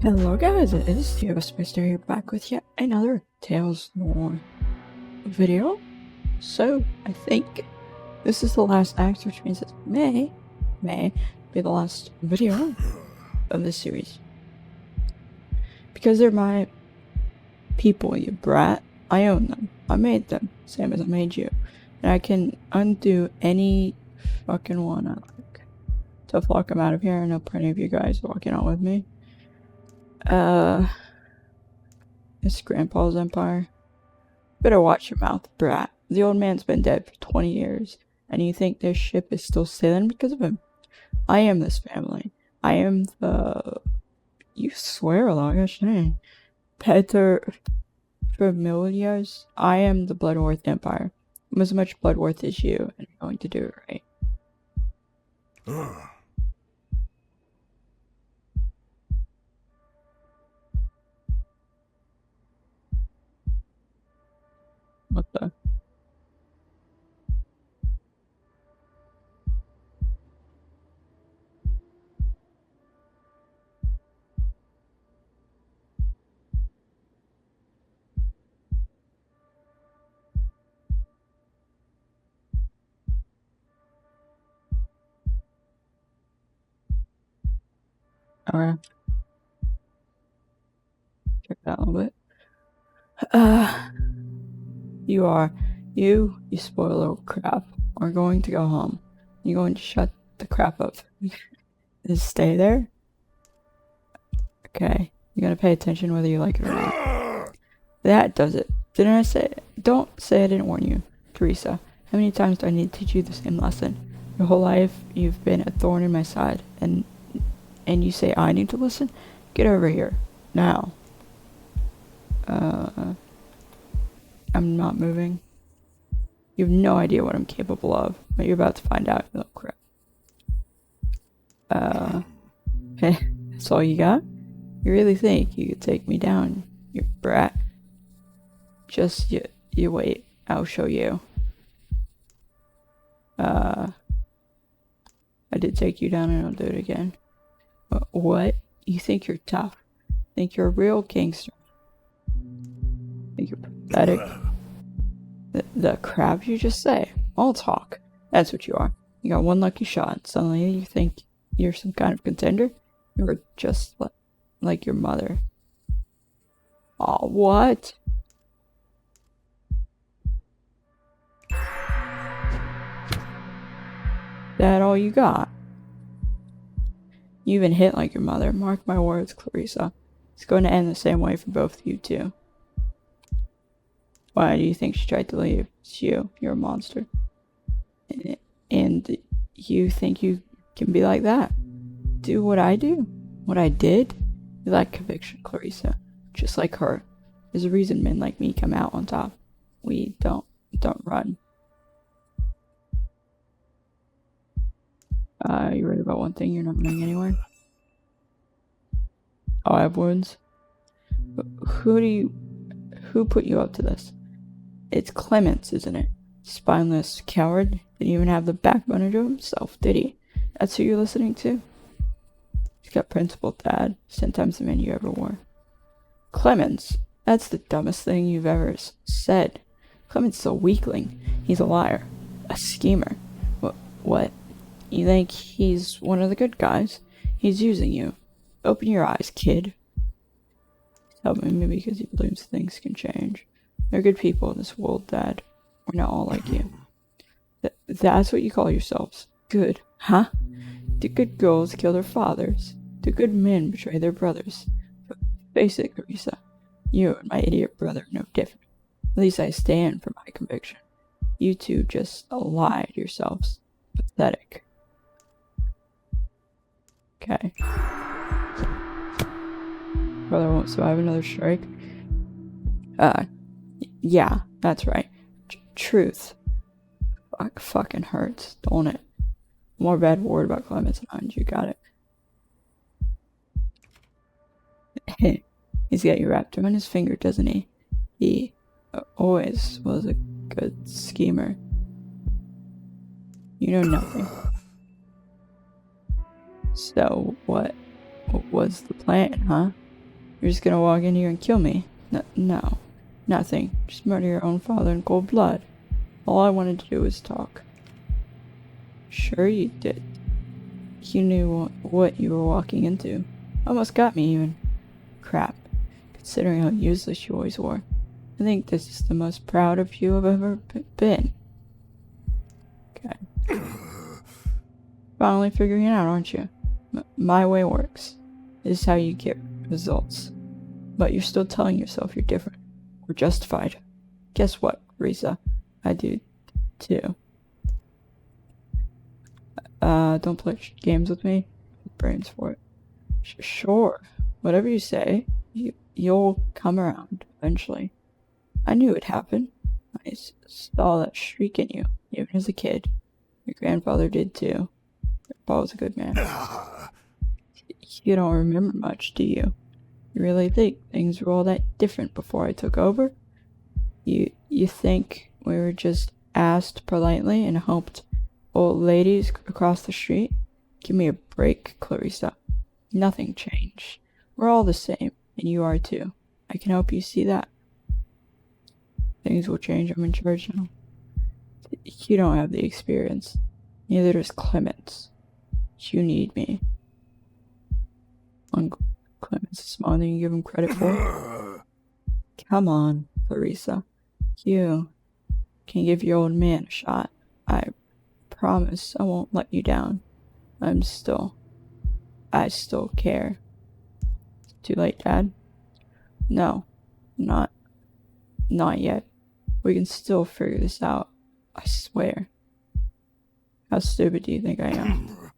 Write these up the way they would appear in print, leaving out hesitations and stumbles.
Hello guys, it is Bearstar here back with yet another Tales More video. So, I think this is the last act, which means it may be the last video of this series. Because they're my people, you brat. I own them. I made them, same as I made you. And I can undo any fucking one I like to flock them out of here. I know plenty of you guys walking out with me. It's Grandpa's empire. Better watch your mouth, brat. The old man's been dead for 20 years, and you think this ship is still sailing because of him? I am this family. I am the... You swear a lot, gosh dang. Peter Familiars. I am the Bloodworth Empire. I'm as much Bloodworth as you, and I'm going to do it right. What the? Alright. Check that a little bit. You spoiled little crap, are going to go home. You're going to shut the crap up. Just stay there? Okay. You're gonna pay attention whether you like it or not. That does it. Didn't I say it? Don't say I didn't warn you. Teresa, how many times do I need to teach you the same lesson? Your whole life, you've been a thorn in my side, and you say I need to listen? Get over here. Now. I'm not moving. You have no idea what I'm capable of, but you're about to find out, you little crap. Hey, that's all you got? You really think you could take me down, you brat? Just you wait. I'll show you. I did take you down and I'll do it again. What? You think you're tough? Think you're a real gangster? Think you're pathetic? The crap you just say. All talk. That's what you are. You got one lucky shot. Suddenly you think you're some kind of contender? You're just like your mother. Aw, what? That all you got? You even hit like your mother. Mark my words, Clarissa. It's going to end the same way for both of you two. Why do you think she tried to leave? It's you. You're a monster. And you think you can be like that? Do what I do? What I did? You lack conviction, Clarissa. Just like her. There's a reason men like me come out on top. We don't run. You read about one thing, you're not running anywhere? Oh, I have wounds? Who put you up to this? It's Clemens, isn't it? Spineless coward. Didn't even have the backbone to do himself, did he? That's who you're listening to? He's got principle, Dad. 10 times the man you ever were. Clemens? That's the dumbest thing you've ever said. Clemens is a weakling. He's a liar. A schemer. What? You think he's one of the good guys? He's using you. Open your eyes, kid. Help me because he believes things can change. There are good people in this world, Dad. We're not all like you. That's what you call yourselves. Good, huh? Do good girls kill their fathers? Do good men betray their brothers? Face it, Teresa. You and my idiot brother are no different. At least I stand for my conviction. You two just lie to yourselves. Pathetic. Okay. Brother won't survive another strike. Yeah, that's right. Truth. Fucking hurts, don't it? More bad word about Clemens and you got it. He's got you wrapped around his finger, doesn't he? He always was a good schemer. You know nothing. So, what was the plan, huh? You're just gonna walk in here and kill me? No. Nothing. Just murder your own father in cold blood. All I wanted to do was talk. Sure you did. You knew what you were walking into. Almost got me even. Crap. Considering how useless you always were. I think this is the most proud of you I've ever been. Okay. Finally figuring it out, aren't you? My way works. This is how you get results. But you're still telling yourself you're different. We're justified. Guess what, Risa? I do, too. Don't play games with me. Brains for it. Sure. Whatever you say, you'll come around eventually. I knew it'd happen. I saw that streak in you, even as a kid. Your grandfather did too. Grandpa was a good man. You don't remember much, do you? You really think things were all that different before I took over? You think we were just asked politely and helped old ladies across the street? Give me a break, Clarissa. Nothing changed. We're all the same, and you are too. I can help you see that. Things will change. I'm in charge now. You don't have the experience. Neither does Clemens. You need me. Uncle Clemens is smaller than you give him credit for. Come on, Clarissa. You can give your old man a shot. I promise I won't let you down. I still care. Too late, Dad? No, not yet. We can still figure this out. I swear. How stupid do you think I am?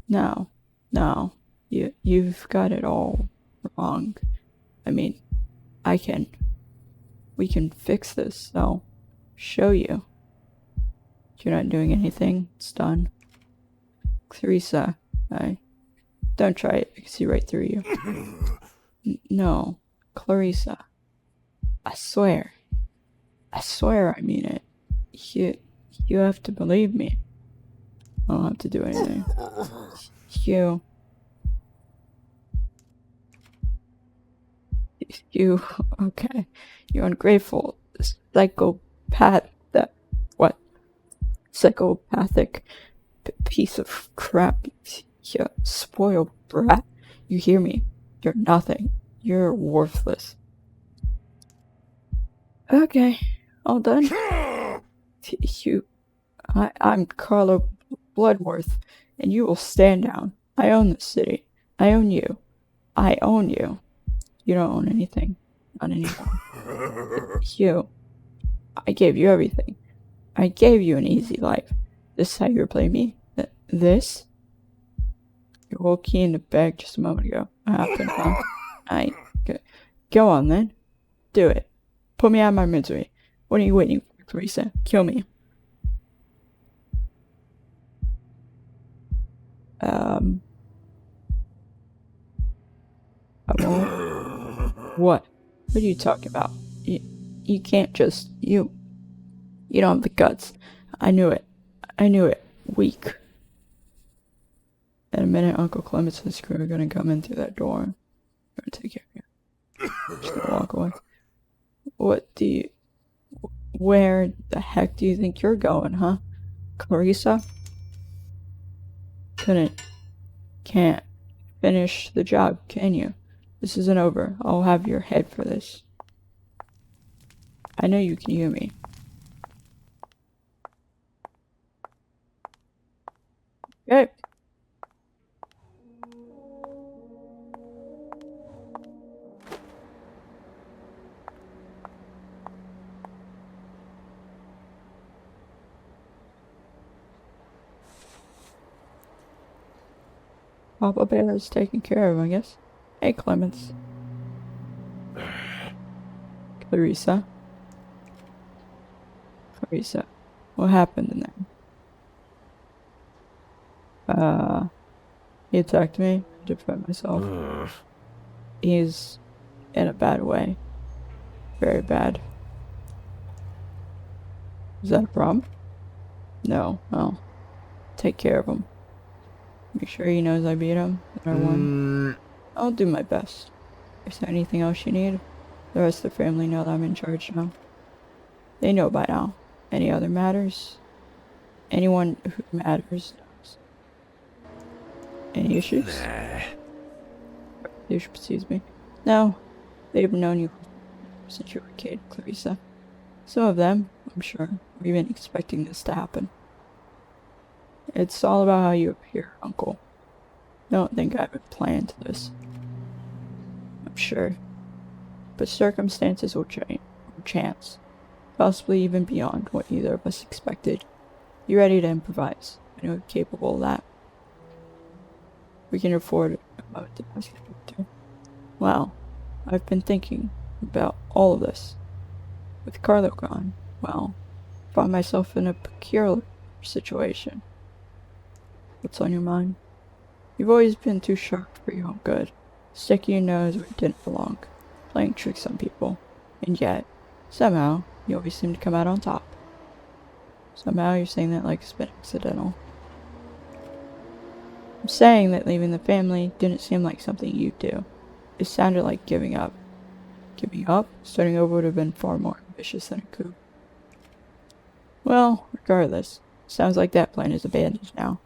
No. You've got it all wrong. I mean, we can fix this, I'll show you. You're not doing anything. It's done. Clarissa, don't try it. I can see right through you. No, Clarissa. I swear I mean it. You have to believe me. I don't have to do anything. Okay. You ungrateful psychopathic piece of crap. You spoiled brat. You hear me? You're nothing. You're worthless. Okay. All done? I'm Carlo Bloodworth, and you will stand down. I own this city. I own you. I own you. You don't own anything. Not anymore. I gave you everything. I gave you an easy life. This is how you replay me? This? You woke key in the bag just a moment ago. What happened, huh? Go on then. Do it. Put me out of my misery. What are you waiting for, Clarissa? Kill me. I won't. What? What are you talking about? You can't just, you don't have the guts. I knew it. Weak. In a minute, Uncle Clemens and his crew are gonna come in through that door. I'm gonna take care of you. Just gonna walk away. Where the heck do you think you're going, huh? Clarissa? Can't finish the job, can you? This isn't over. I'll have your head for this. I know you can hear me. Okay. Papa Bear is taking care of him, I guess. Hey, Clemens. Clarissa. What happened in there? He attacked me to defend myself. He's in a bad way. Very bad. Is that a problem? No, well, take care of him. Make sure he knows I beat him, that I won. I'll do my best. Is there anything else you need? The rest of the family know that I'm in charge now. They know by now. Any other matters? Anyone who matters knows. Any issues? Nah. Excuse me. No, they've known you since you were a kid, Clarissa. Some of them, I'm sure, were even expecting this to happen. It's all about how you appear, Uncle. Don't think I haven't planned this. I'm sure. But circumstances will change, or chance, possibly even beyond what either of us expected. You ready to improvise? I know you're capable of that. We can afford a moment to ask you. Well, I've been thinking about all of this. With Carlo gone, well, I found myself in a peculiar situation. What's on your mind? You've always been too sharp for your own good, sticking your nose where it didn't belong, playing tricks on people, and yet, somehow, you always seem to come out on top. Somehow you're saying that like it's been accidental. I'm saying that leaving the family didn't seem like something you'd do. It sounded like giving up. Giving up? Starting over would have been far more ambitious than a coup. Well, regardless, sounds like that plan is abandoned now.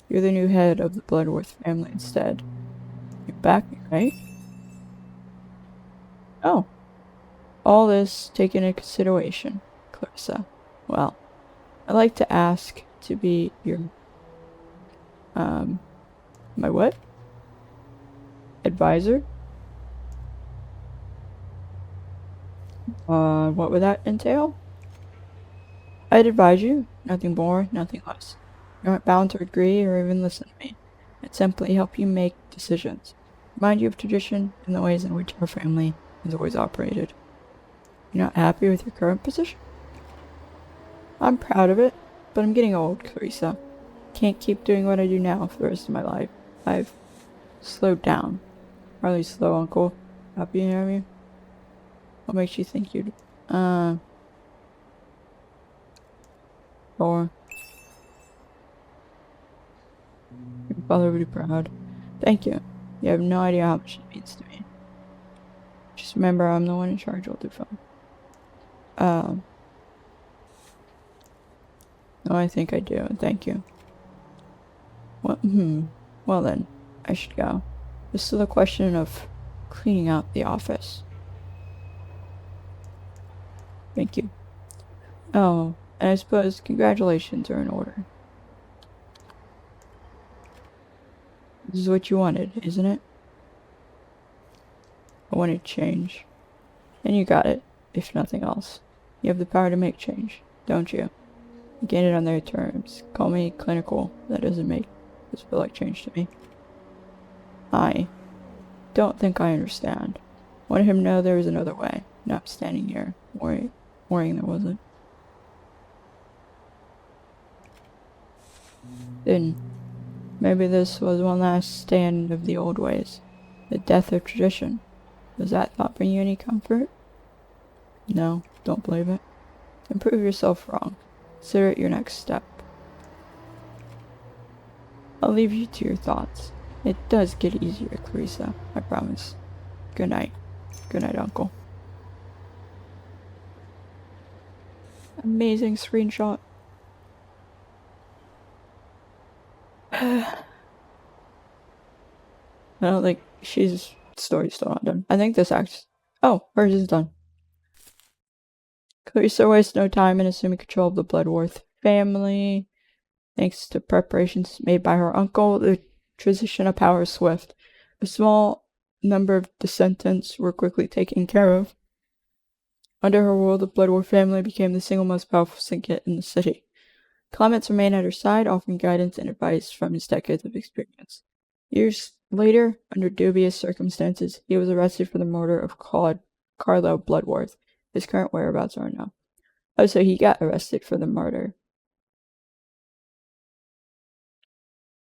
You're the new head of the Bloodworth family instead. You back me, right? Oh. All this taken into consideration, Clarissa. Well, I'd like to ask to be your, my what? Advisor? What would that entail? I'd advise you, nothing more, nothing less. You aren't bound to agree or even listen to me. I'd simply help you make decisions. Remind you of tradition and the ways in which our family has always operated. You're not happy with your current position? I'm proud of it, but I'm getting old, Clarissa. Can't keep doing what I do now for the rest of my life. I've slowed down. Hardly slow, Uncle. Happy to hear me? What makes you think you'd, or your father would be proud. Thank you. You have no idea how much it means to me. Just remember, I'm the one in charge. I'll do fine. No, I think I do. Thank you. Well, well then, I should go. There's still a question of cleaning out the office. Thank you. Oh, and I suppose congratulations are in order. This is what you wanted, isn't it? I wanted change. And you got it, if nothing else. You have the power to make change, don't you? You gain it on their terms. Call me clinical. That doesn't make this feel like change to me. I don't think I understand. Wanted him to know there was another way. Not standing here, worrying there wasn't. Then, maybe this was one last stand of the old ways. The death of tradition. Does that thought bring you any comfort? No, don't believe it. Then prove yourself wrong. Consider it your next step. I'll leave you to your thoughts. It does get easier, Clarissa, I promise. Good night. Good night, Uncle. Amazing screenshot. I don't think she's story's still not done. I think this act's hers is done. Clarissa wastes no time in assuming control of the Bloodworth family. Thanks to preparations made by her uncle, the transition of power is swift. A small number of descendants were quickly taken care of. Under her rule, the Bloodworth family became the single most powerful syndicate in the city. Clements remained at her side, offering guidance and advice from his decades of experience. Years later, under dubious circumstances, he was arrested for the murder of Carlo Bloodworth. His current whereabouts are unknown. Oh, so he got arrested for the murder.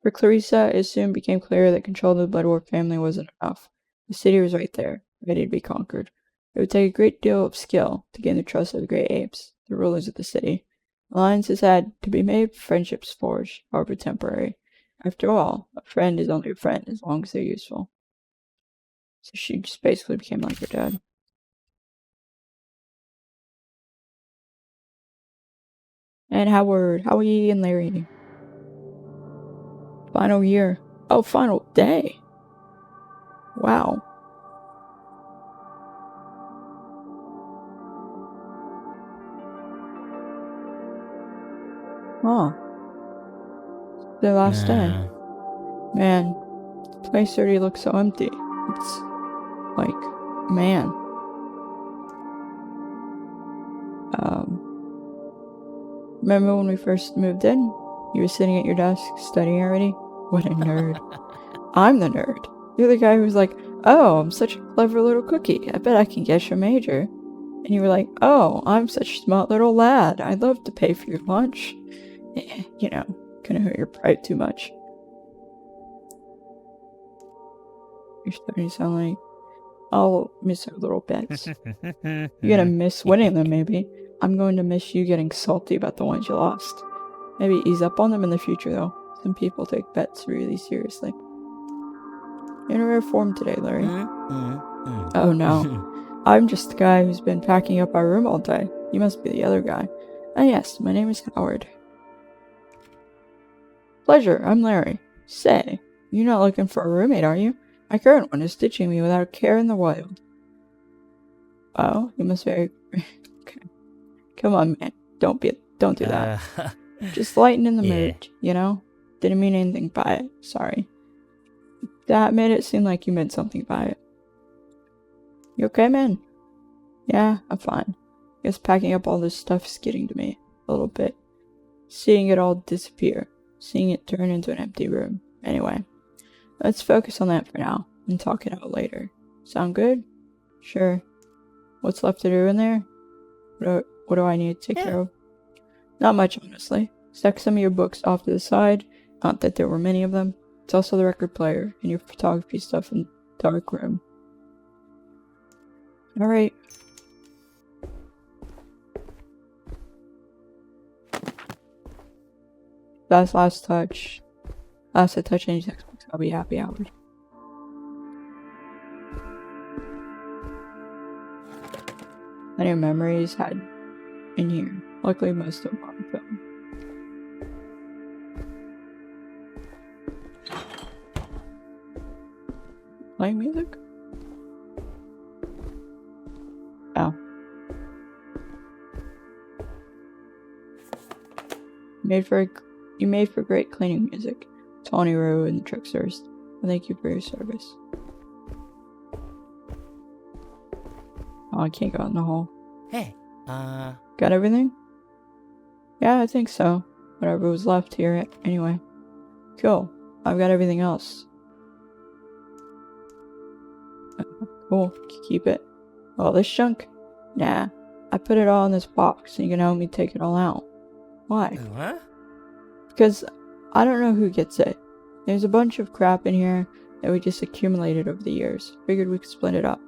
For Clarissa, it soon became clear that control of the Bloodworth family wasn't enough. The city was right there, ready to be conquered. It would take a great deal of skill to gain the trust of the great apes, the rulers of the city. Alliances had to be made, friendships forged, however temporary. After all, a friend is only a friend as long as they're useful. So she just basically became like her dad. And Howard, Howie, and Larry. Final year. Oh, final day. Wow. Huh. Their last day. Man, the place already looks so empty. It's like, man. Remember when we first moved in? You were sitting at your desk studying already? What a nerd. I'm the nerd. You're the guy who's like, oh, I'm such a clever little cookie. I bet I can guess your major. And you were like, oh, I'm such a smart little lad. I'd love to pay for your lunch. You know, couldn't hurt your pride too much. You're starting to sound like, I'll miss our little bets. You're gonna miss winning them, maybe. I'm going to miss you getting salty about the ones you lost. Maybe ease up on them in the future, though. Some people take bets really seriously. You're in a rare form today, Larry. Oh no. I'm just the guy who's been packing up our room all day. You must be the other guy. Ah yes, my name is Howard. Pleasure, I'm Larry. Say, you're not looking for a roommate, are you? My current one is ditching me without a care in the world. Oh, you must very... Okay. Come on, man. Don't do that. Just lighten in the mood, you know? Didn't mean anything by it. Sorry. That made it seem like you meant something by it. You okay, man? Yeah, I'm fine. Guess packing up all this stuff is getting to me a little bit. Seeing it all disappear. Seeing it turn into an empty room. Anyway, let's focus on that for now and talk it out later. Sound good? Sure. What's left to do in there? What do I need to take care of? Not much, honestly. Stack some of your books off to the side. Not that there were many of them. It's also the record player and your photography stuff in the dark room. Alright. That's last touch. Last I touch any textbooks, I'll be happy, Howard. Plenty of memories had in here. Luckily, most of them are on film. Playing music? Oh. You made for great cleaning music. Tawny Roo and the Tricksters. And thank you for your service. Oh, I can't go out in the hall. Hey, Got everything? Yeah, I think so. Whatever was left here, anyway. Cool. I've got everything else. Cool. Keep it. All this junk? Nah. I put it all in this box so you can help me take it all out. Why? what? Because I don't know who gets it. There's a bunch of crap in here that we just accumulated over the years. Figured we could split it up.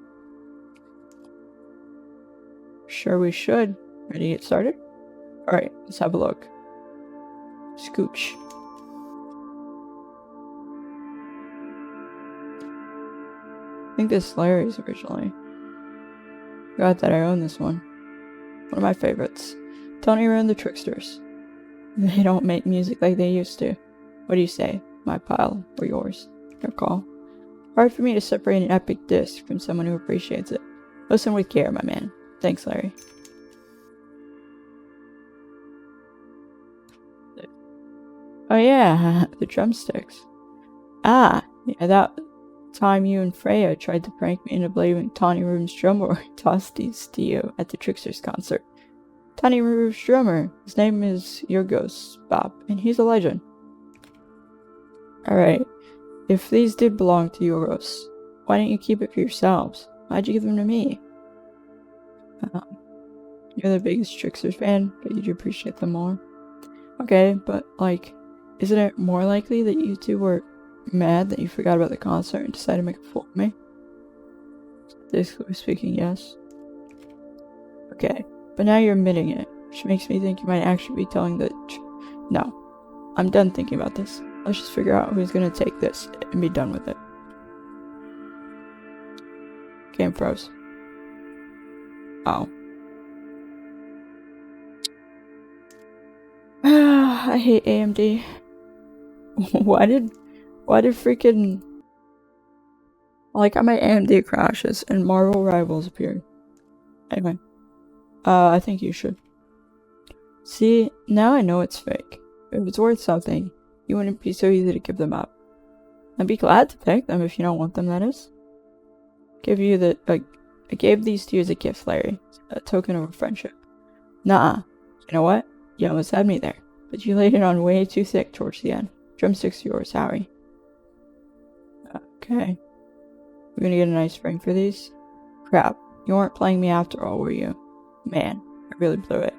Sure we should. Ready to get started? Alright, let's have a look. Scooch. I think this is Larry's originally. Forgot that I own this one. One of my favorites. Tony Roo and the Tricksters. They don't make music like they used to. What do you say? My pile or yours? Your call. Hard for me to separate an epic disc from someone who appreciates it. Listen with care, my man. Thanks, Larry. Oh yeah, the drumsticks. Ah, yeah, that time you and Freya tried to prank me into believing Tawny Roo's drummer tossed these to you at the Tricksters concert. Tawny Roo's drummer. His name is Yorgos Bob, and he's a legend. Alright, if these did belong to Yorgos, why didn't you keep it for yourselves? Why'd you give them to me? You're the biggest Tricksters fan, but you'd appreciate them more. Okay, but, like, isn't it more likely that you two were mad that you forgot about the concert and decided to make a fool of me? Basically speaking, yes. Okay, but now you're admitting it, which makes me think you might actually be telling the No. I'm done thinking about this. Let's just figure out who's gonna take this and be done with it. Game froze. Oh. I hate AMD. Why did freaking... Like, I made AMD crashes and Marvel Rivals appeared. Anyway. I think you should. See, now I know it's fake. If it's worth something, you wouldn't be so easy to give them up. I'd be glad to take them if you don't want them, that is. I gave these to you as a gift, Larry. A token of our friendship. Nuh-uh. You know what? You almost had me there. But you laid it on way too thick towards the end. Drumsticks yours, Howie. Okay. We're gonna get a nice ring for these? Crap. You weren't playing me after all, were you? Man, I really blew it.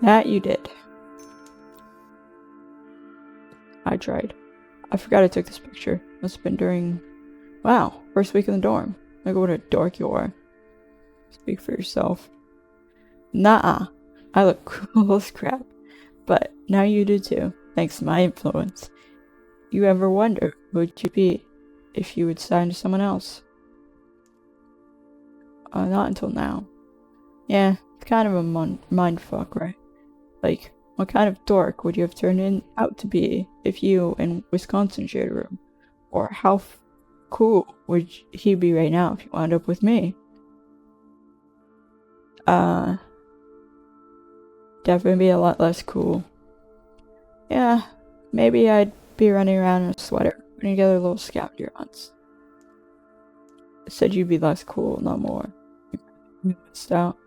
That you did. I tried. I forgot I took this picture. Must have been during... Wow, first week in the dorm. Look what a dork you are. Speak for yourself. Nuh-uh. I look cool as crap. But now you do too, thanks to my influence. You ever wonder who would you be if you would sign to someone else? Not until now. Yeah, it's kind of a mindfuck, right? Like, what kind of dork would you have turned out to be if you and Wisconsin shared a room? Or how cool would he be right now if you wound up with me? Definitely be a lot less cool. Yeah, maybe I'd be running around in a sweater, putting together little scavenger hunts. I said you'd be less cool, not more. You missed out.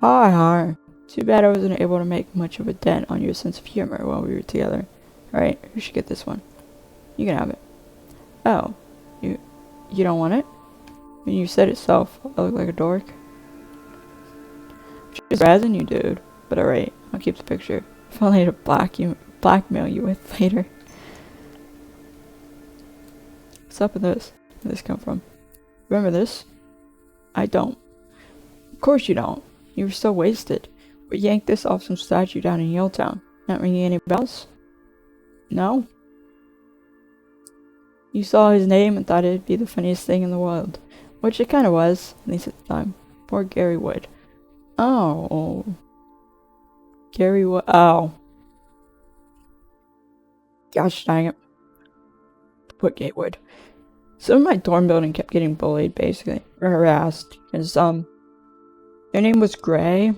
Hi. Too bad I wasn't able to make much of a dent on your sense of humor while we were together. Alright, you should get this one. You can have it. Oh, you don't want it? I mean, you said it yourself. I look like a dork. Just razzing you, dude. But alright, I'll keep the picture. If only to blackmail you with later. What's up with this? Where did this come from? Remember this? I don't. Of course you don't. You were so wasted. We yanked this off some statue down in Yaletown. Not ringing any bells? No? You saw his name and thought it'd be the funniest thing in the world. Which it kinda was, at least at the time. Poor Gary Wood. Oh. Gary Wood. Oh. Gosh dang it. Poor Gary Wood. Some of my dorm building kept getting bullied, basically. Or harassed. Because, their name was Gray.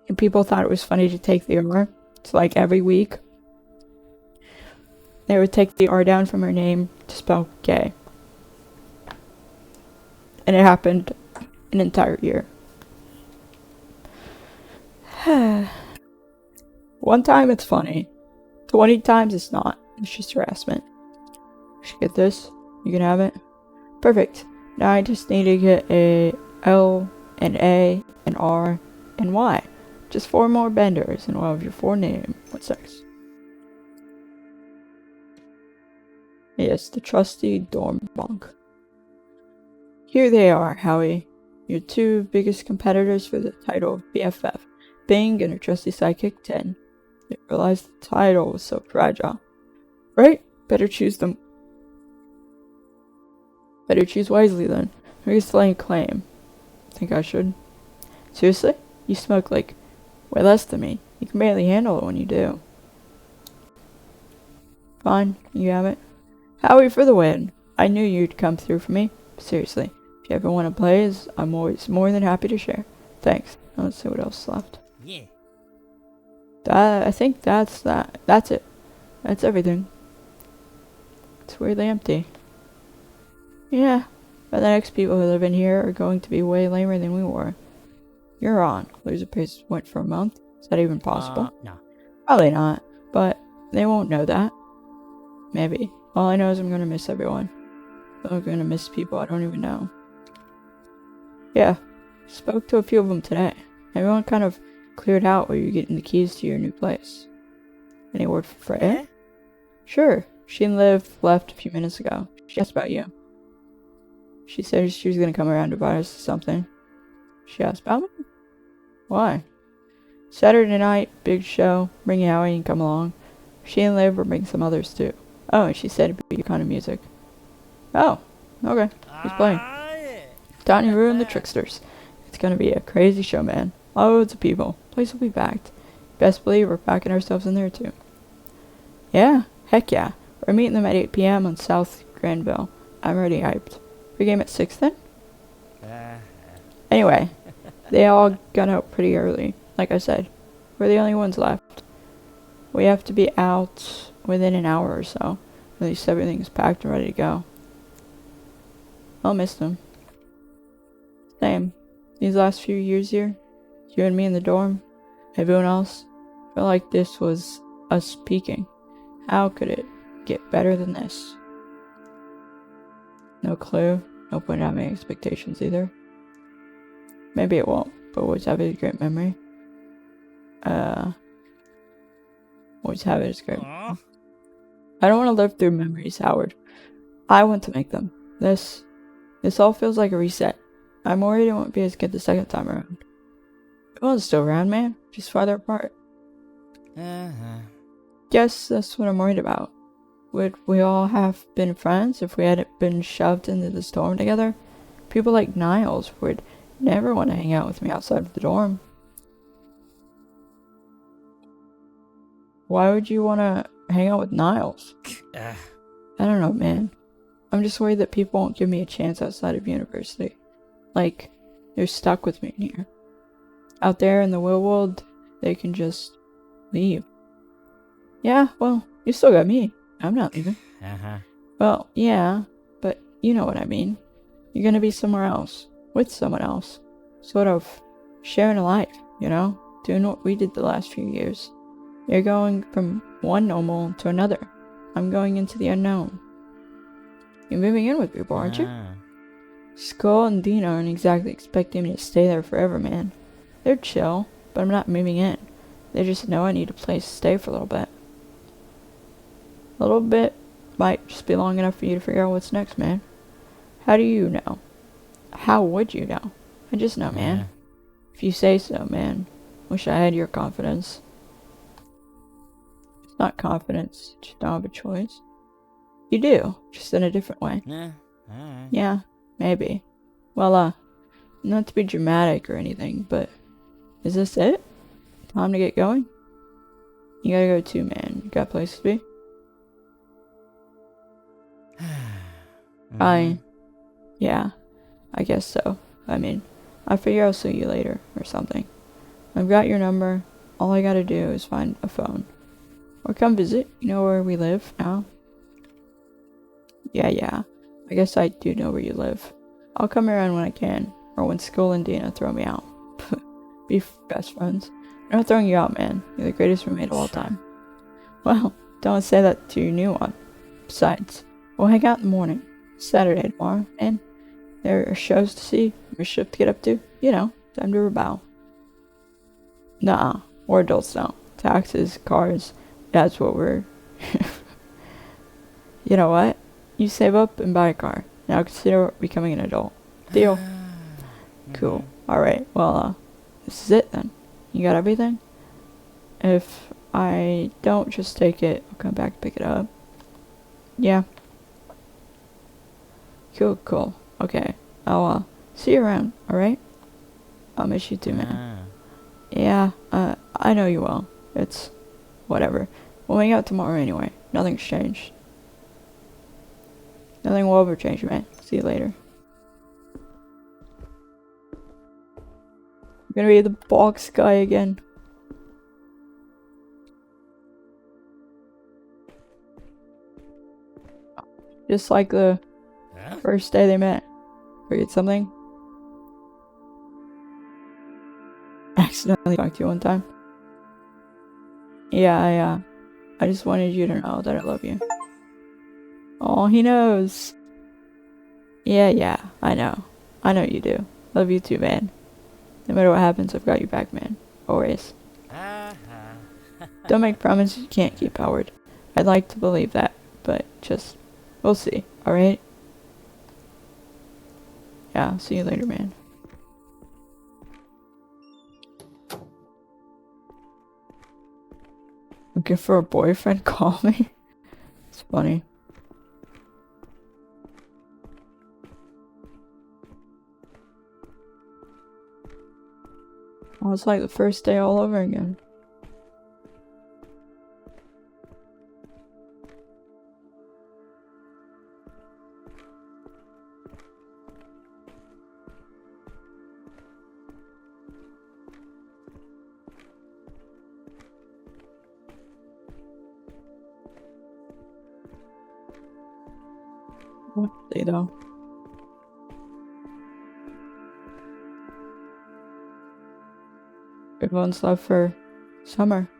And people thought it was funny to take the R. So, like, every week, they would take the R down from her name to spell gay. And it happened an entire year. One time it's funny. 20 times it's not. It's just harassment. You should get this. You can have it. Perfect. Now I just need to get a L, an A, an R, and Y. Just 4 more benders and we'll have your 4 name. What's next? Yes, the trusty dorm bunk. Here they are, Howie. Your 2 biggest competitors for the title of BFF. Bing and her trusty sidekick, 10. They realized the title was so fragile. Right? Better choose them. Better choose wisely then. Who's laying claim? Think I should? Seriously? You smoke like way less than me. You can barely handle it when you do. Fine, you have it. Howie for the win. I knew you'd come through for me. Seriously, if you ever want to play, I'm always more than happy to share. Thanks. Now let's see what else is left. Yeah. I think that's that. That's it. That's everything. It's weirdly empty. Yeah, but the next people who live in here are going to be way lamer than we were. You're on. Loser pays went for a month. Is that even possible? No. Probably not, but they won't know that. Maybe. All I know is I'm gonna miss everyone. I'm gonna miss people I don't even know. Yeah, spoke to a few of them today. Everyone kind of cleared out while you're getting the keys to your new place. Any word from Freya? Sure. She and Liv left a few minutes ago. She asked about you. She said she was gonna come around to buy us something. She asked about me? Why? Saturday night, big show. Bring Howie and come along. She and Liv will bring some others too. Oh, and she said it'd be your kind of music. Oh, okay. Who's playing? Donnie Roo and the Tricksters. It's gonna be a crazy show, man. Loads of people. Place will be packed. Best believe we're packing ourselves in there too. Yeah, heck yeah. We're meeting them at 8 p.m. on South Granville. I'm already hyped. Pre-game at 6 then? Anyway, they all got out pretty early. Like I said, we're the only ones left. We have to be out within an hour or so. At least everything's packed and ready to go. I'll miss them. Same. These last few years here, you and me in the dorm, everyone else, felt like this was us peaking. How could it get better than this? No clue. No point having expectations either. Maybe it won't, but always have it as a great memory. Always have it as great memory. I don't want to live through memories, Howard. I want to make them. This all feels like a reset. I'm worried it won't be as good the second time around. Everyone's still around, man. Just farther apart. Guess that's what I'm worried about. Would we all have been friends if we hadn't been shoved into the storm together? People like Niles would never want to hang out with me outside of the dorm. Why would you want to hang out with Niles? I don't know, man. I'm just worried that people won't give me a chance outside of university. Like, they're stuck with me here. Out there in the real world, they can just leave. Yeah, well, you still got me. I'm not leaving. Well, yeah, but you know what I mean. You're gonna be somewhere else, with someone else. Sort of sharing a life, you know? Doing what we did the last few years. You're going from one normal to another. I'm going into the unknown. You're moving in with people, aren't you? Skull and Dean aren't exactly expecting me to stay there forever, man. They're chill, but I'm not moving in. They just know I need a place to stay for a little bit. A little bit might just be long enough for you to figure out what's next, man. How do you know? How would you know? I just know, man. If you say so, man. Wish I had your confidence. It's not confidence, you just don't have a choice. You do, just in a different way. Yeah, maybe. Well, not to be dramatic or anything, but is this it? Time to get going? You gotta go too, man. You got places to be? Yeah, I guess so. I mean, I figure I'll see you later, or something. I've got your number. All I gotta do is find a phone. Or come visit. You know where we live now? Yeah. I guess I do know where you live. I'll come around when I can, or when Skull and Dina throw me out. Be best friends. I'm not throwing you out, man. You're the greatest roommate of all time. Well, don't say that to your new one. Besides, we'll hang out in the morning. Saturday tomorrow, and there are shows to see, mischief to get up to. You know, time to rebel. Nah, we're adults now. Taxes, cars, that's what we're... You know what? You save up and buy a car. Now consider becoming an adult. Deal? Cool. Alright, well, this is it then. You got everything? If I don't just take it, I'll come back to pick it up. Yeah. Cool. Okay. I'll, see you around, alright? I'll miss you too, man. Yeah, I know you will. It's... whatever. We'll hang out tomorrow anyway. Nothing's changed. Nothing will ever change, man. See you later. I'm gonna be the box guy again. Just like the first day they met. Forget something? Accidentally talked to you one time. Yeah, I just wanted you to know that I love you. Oh, he knows. Yeah, I know. I know you do. Love you too, man. No matter what happens, I've got you back, man. Always. Don't make promises you can't keep, Howard. I'd like to believe that, but just... we'll see, alright? Yeah, see you later, man. Looking for a boyfriend? Call me? It's funny. Oh, it's like the first day all over again. What day though? Everyone's left for summer.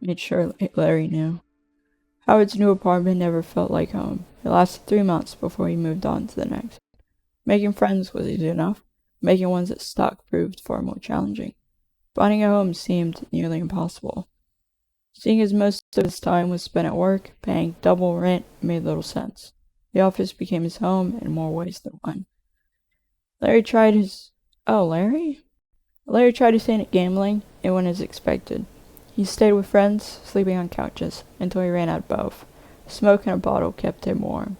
Made sure Larry knew. Howard's new apartment never felt like home. It lasted 3 months before he moved on to the next. Making friends was easy enough. Making ones that stuck proved far more challenging. Finding a home seemed nearly impossible. Seeing as most of his time was spent at work, paying double rent made little sense. The office became his home in more ways than one. Larry tried his... Oh, Larry? Larry tried his hand at gambling. It went as expected. He stayed with friends, sleeping on couches, until he ran out of both. Smoke and a bottle kept him warm.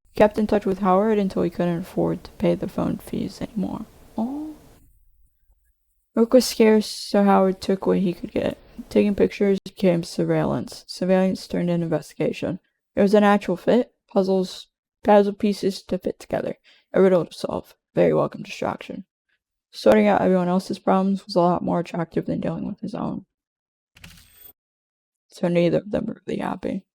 He kept in touch with Howard until he couldn't afford to pay the phone fees anymore. Oh. Work was scarce, so Howard took what he could get. Taking pictures became surveillance. Surveillance turned into investigation. It was a natural fit. Puzzle pieces to fit together. A riddle to solve. Very welcome distraction. Sorting out everyone else's problems was a lot more attractive than dealing with his own. So neither of them were really happy.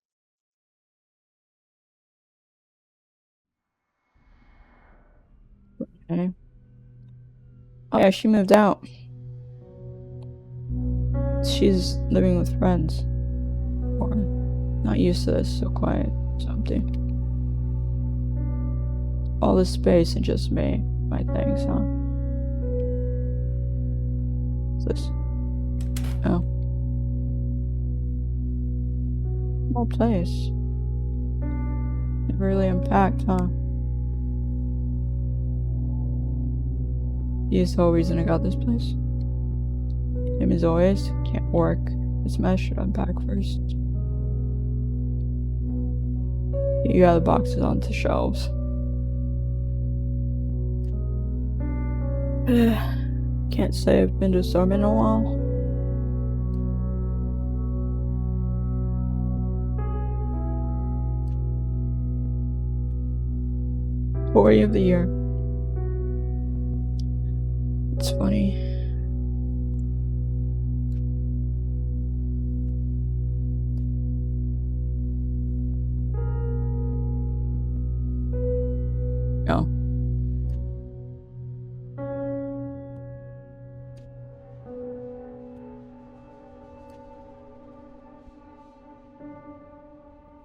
Okay. Oh yeah, she moved out. She's living with friends. Or not used to this, so quiet, so empty. All this space and just me. My things, huh? What's this? Oh. Small place. Never really unpacked, huh? He's the whole reason I got this place. Him as always, can't work. This mess should unpack first. You got the boxes onto shelves. Can't say I've been to a store in a while. Story of the year. It's funny. Oh.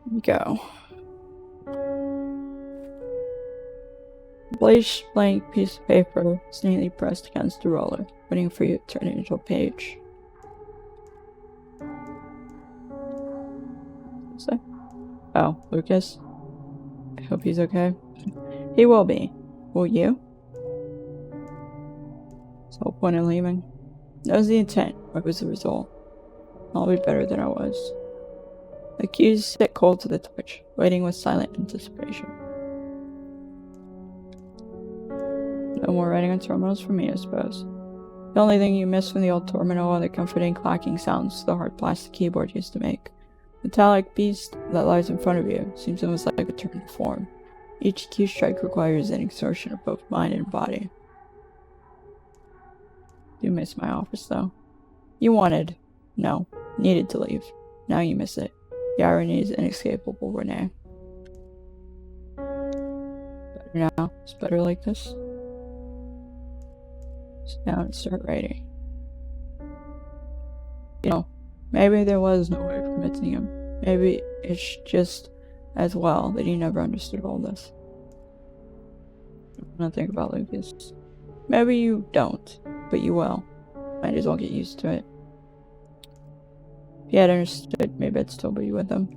Here we go. Blaze blank piece of paper is neatly pressed against the roller, waiting for you to turn it into a page. What's that? Oh, Lucas? I hope he's okay. He will be. Will you? What's the whole point of leaving? That was the intent. What was the result? I'll be better than I was. The keys sit cold to the touch, waiting with silent anticipation. No more writing on terminals for me, I suppose. The only thing you miss from the old terminal are the comforting clacking sounds the hard plastic keyboard used to make. The metallic beast that lies in front of you seems almost like a turn to form. Each key strike requires an exertion of both mind and body. Do miss my office, though. You needed to leave. Now you miss it. The irony is inescapable, Renee. Better now. It's better like this. Sit down and start writing. Maybe there was no way of convincing him. Maybe it's just as well that he never understood all this. I don't think about Lucas. Maybe you don't, but you will. Might as well get used to it. If you had understood, maybe I'd still be with him.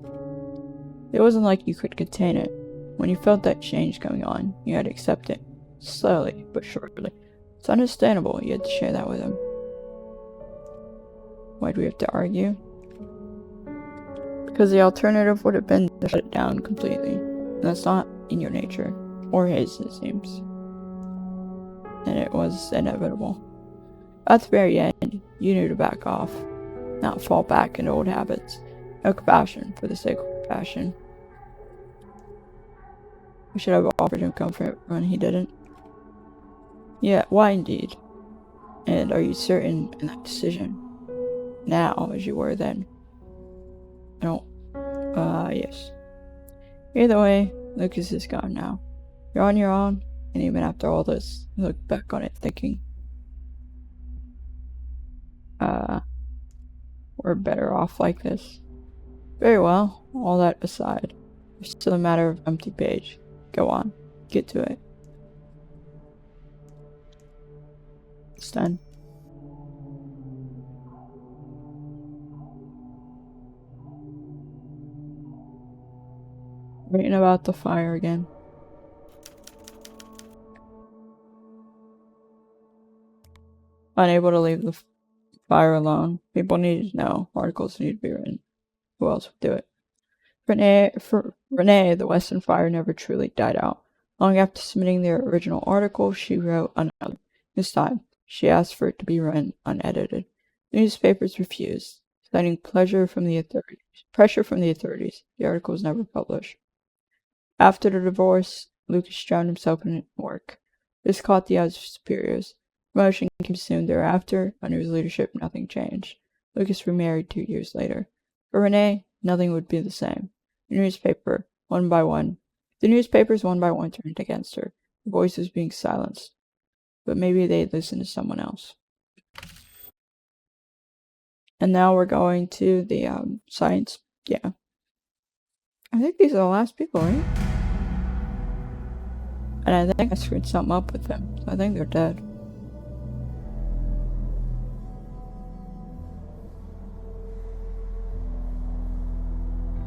It wasn't like you could contain it. When you felt that change going on, you had to accept it. Slowly, but surely. It's understandable you had to share that with him. Why'd we have to argue? Because the alternative would have been to shut it down completely. And that's not in your nature. Or his, it seems. and it was inevitable. At the very end, you knew to back off, not fall back into old habits. No compassion for the sake of compassion. We should have offered him comfort when he didn't. Yeah, why indeed? And are you certain in that decision? Now, as you were then? I don't. Yes. Either way, Lucas is gone now. You're on your own, and even after all this, you look back on it thinking, we're better off like this. Very well, all that aside, it's still a matter of empty page. Go on, get to it. It's done. Reading about the fire again. Unable to leave the fire alone. People needed to know. Articles need to be written. Who else would do it? For Renee, the Western Fire never truly died out. Long after submitting their original article, she wrote another. This time, she asked for it to be written unedited. The newspapers refused, citing pressure from the authorities. The article was never published. After the divorce, Lucas drowned himself in work. This caught the eyes of superiors. Promotion came soon thereafter. Under his leadership, nothing changed. Lucas remarried 2 years later. For Renee, nothing would be the same. The newspapers, one by one, turned against her. The voice was being silenced. But maybe they'd listen to someone else. And now we're going to the science. Yeah. I think these are the last people, right? And I think I screwed something up with them. So I think they're dead.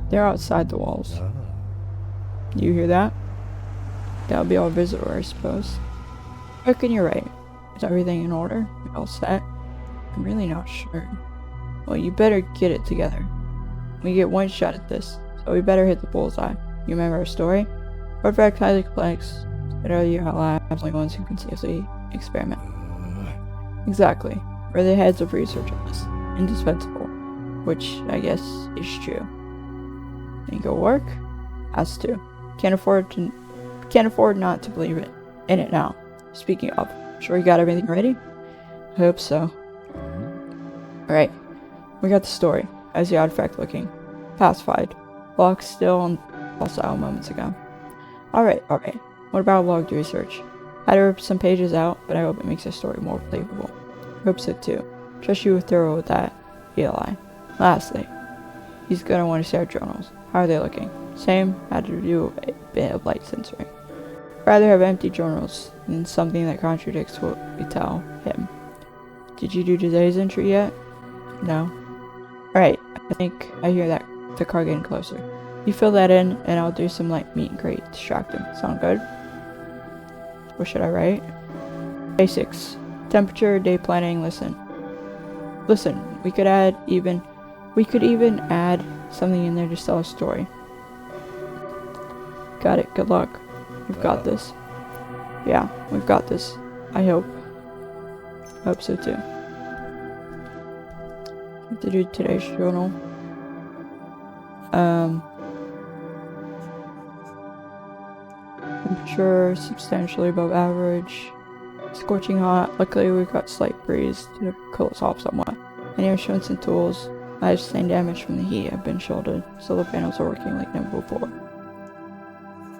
They're outside the walls. You hear that? That would be our visitor, I suppose. I reckon you're right. Is everything in order? We all set? I'm really not sure. Well, you better get it together. We get one shot at this, so we better hit the bullseye. You remember our story? Artifact highly complex. Your labs only ones who can safely experiment. Exactly. We're the heads of research on this. Indispensable. Which, I guess, is true. And go work? Has to. Can't afford not to believe it. In it now. Speaking of, sure you got everything ready? I hope so. Alright. We got the story. How's the artifact looking? Pacified. Locked still and hostile moments ago. Alright. What about logged research? Had to rip some pages out, but I hope it makes the story more believable. Hope so too. Trust you were thorough with that, Eli. Lastly, he's gonna want to see our journals. How are they looking? Same, had to do a bit of light censoring. Rather have empty journals than something that contradicts what we tell him. Did you do today's entry yet? No. Alright, I think I hear the car getting closer. You fill that in, and I'll do some light meet and greet to distract him. Sound good? What should I write? Basics. Temperature, day planning, listen, we could even add something in there to tell a story. Got it, good luck. We've got this. Yeah, we've got this. I hope so too. Have to do today's journal. Temperature substantially above average. Scorching hot. Luckily we got slight breeze to cool us off somewhat. Any instruments and tools. I have sustained damage from the heat have been shouldered. Solar panels are working like never before.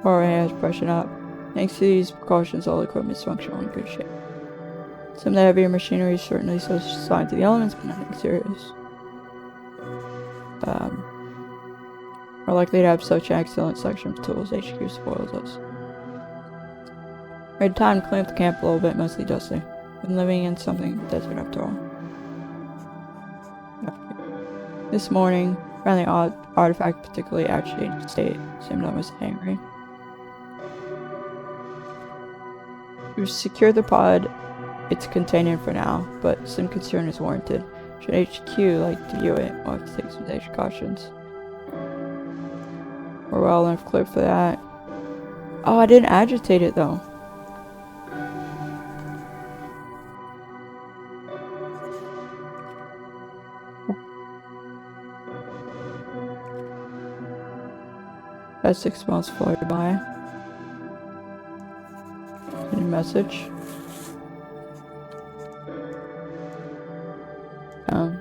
Power has brushing up. Thanks to these precautions, all equipment is functional in good shape. Some of the heavier machinery is certainly so assigned to the elements, but nothing serious. Are likely to have such an excellent selection of tools. HQ spoils us. We had time to clean up the camp a little bit, mostly dusty. Been living in something of a desert after all. This morning, found the artifact particularly agitated state. Seemed almost angry. We've secured the pod. It's contained for now, but some concern is warranted. Should HQ like to view it, we'll have to take some extra cautions. We're well enough clear for that. Oh, I didn't agitate it though. Past 6 months floated by. Any message?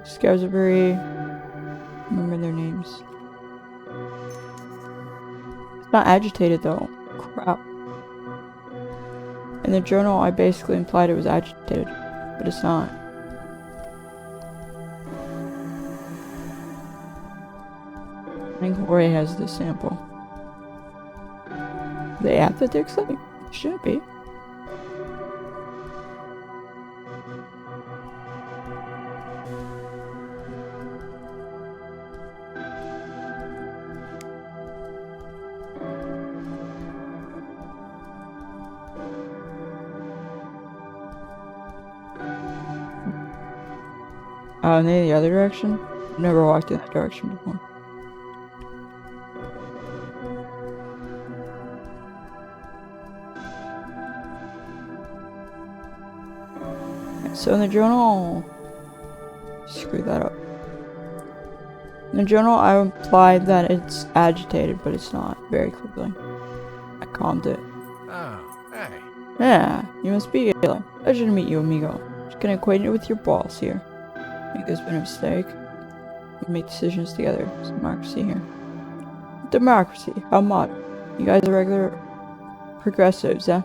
Scarsbury. Remember their names. It's not agitated though. Crap. In the journal, I basically implied it was agitated, but it's not. I think Jorge has the sample. They have the dick thing? Should be. And then the other direction? I've never walked in that direction before. So in the journal, screw that up. In the journal, I implied that it's agitated, but it's not. Very quickly, I calmed it. Oh, hey. Yeah, you must be Galen. Pleasure to meet you, amigo. Just getting acquainted with your boss here. I think there's been a mistake. We make decisions together. It's democracy here. Democracy? How modern? You guys are regular progressives, huh?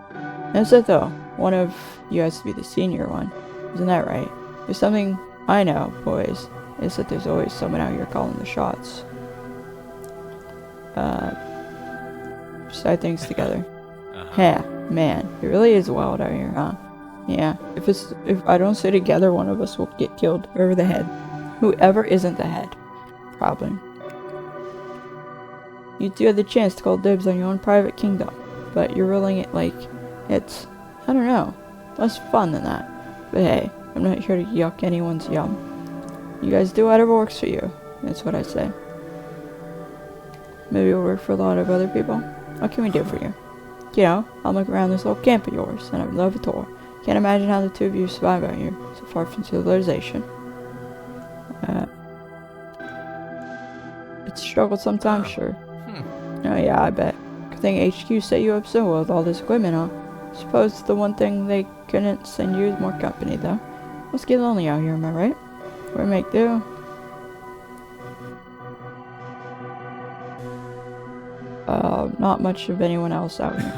That's it though. One of you has to be the senior one. Isn't that right? There's something I know, boys. Is that there's always someone out here calling the shots. Side things together. Yeah, man, it really is wild out here, huh? Yeah, if I don't stay together, one of us will get killed. Whoever the head. Whoever isn't the head. Probably. You do have the chance to call dibs on your own private kingdom, but you're ruling it like it's, I don't know, less fun than that. But hey, I'm not here to yuck anyone's yum. You guys do whatever works for you. That's what I say. Maybe it'll work for a lot of other people. What can we do for you? You know, I'm looking around this little camp of yours, and I would love a tour. Can't imagine how the two of you survive out here, so far from civilization. It's a struggle sometimes, sure. Oh yeah, I bet. Good thing HQ set you up so well with all this equipment, huh? Suppose the one thing they couldn't send you is more company, though. Must get lonely out here, am I right? We make do. Not much of anyone else out here.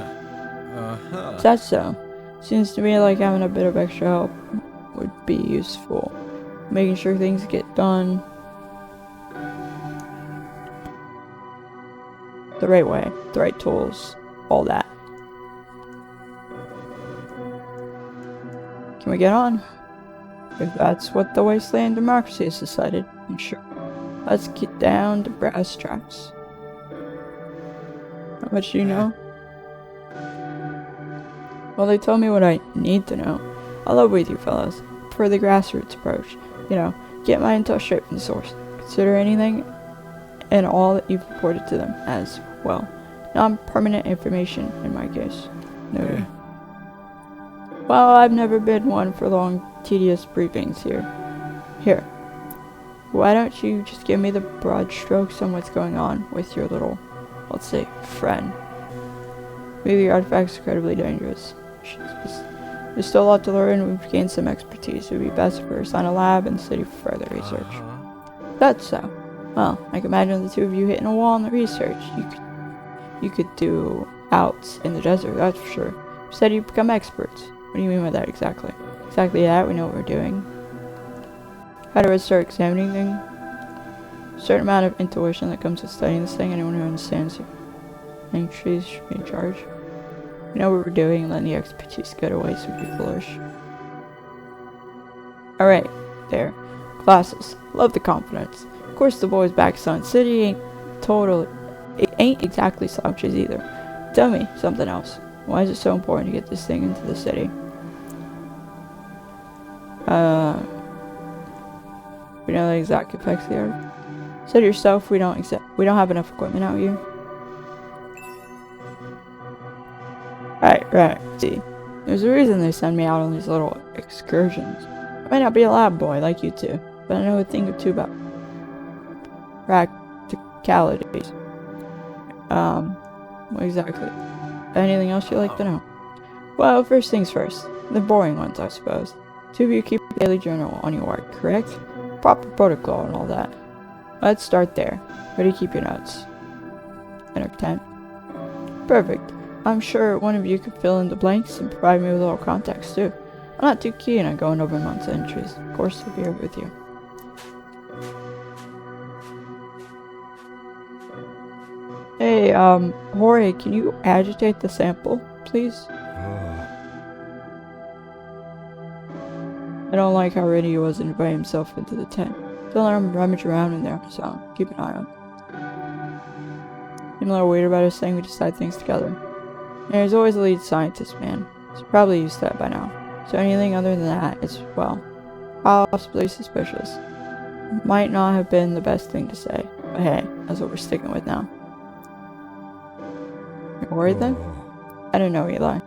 Is that so? Seems to me like having a bit of extra help would be useful. Making sure things get done the right way, the right tools, all that. Can we get on? If that's what the wasteland democracy has decided, then sure. Let's get down to brass tacks. How much do you know? Well, they told me what I need to know. I'll love with you fellas. For the grassroots approach. You know, get my intel straight from the source. Consider anything and all that you've reported to them as well. Non-permanent information in my case. Noted. Well, I've never been one for long, tedious briefings here. Here. Why don't you just give me the broad strokes on what's going on with your little, let's say, friend? Maybe your artifact's incredibly dangerous. There's still a lot to learn and we've gained some expertise. It would be best if we assign a lab in the city for further research. That's so. Well, I can imagine the two of you hitting a wall in the research. You could do outs in the desert, that's for sure. You said you'd become experts. What do you mean by that exactly? Exactly that, we know what we're doing. How do I start examining things? A certain amount of intuition that comes with studying this thing. Anyone who understands you. Trees should be in charge. We know what we're doing and letting the expertise go to waste would be foolish. Alright, there. Classes. Love the confidence. Of course the boys back Sun City ain't exactly slouches either. Tell me something else. Why is it so important to get this thing into the city? We know the exact effects they are. Said yourself, we don't have enough equipment out here. Right. See, there's a reason they send me out on these little excursions. I might not be a lab boy like you two, but I know a thing or two about practicalities. exactly. Anything else you'd like to know? Well, first things first. The boring ones, I suppose. Two of you keep a daily journal on your work, correct? Proper protocol and all that. Let's start there. Where do you keep your notes? In a tent. Perfect. I'm sure one of you could fill in the blanks and provide me with a little context, too. I'm not too keen on going over months' entries. Of course, I'll be here with you. Hey, Jorge, can you agitate the sample, please? I don't like how ready he was to invite himself into the tent. Don't let him rummage around in there, so keep an eye on him. I'm a little weird about us saying we decide things together. And there's always a lead scientist, man. He's probably used to that by now. So anything other than that is, well, possibly suspicious. Might not have been the best thing to say, but hey, that's what we're sticking with now. You're worried then? I don't know, Eli.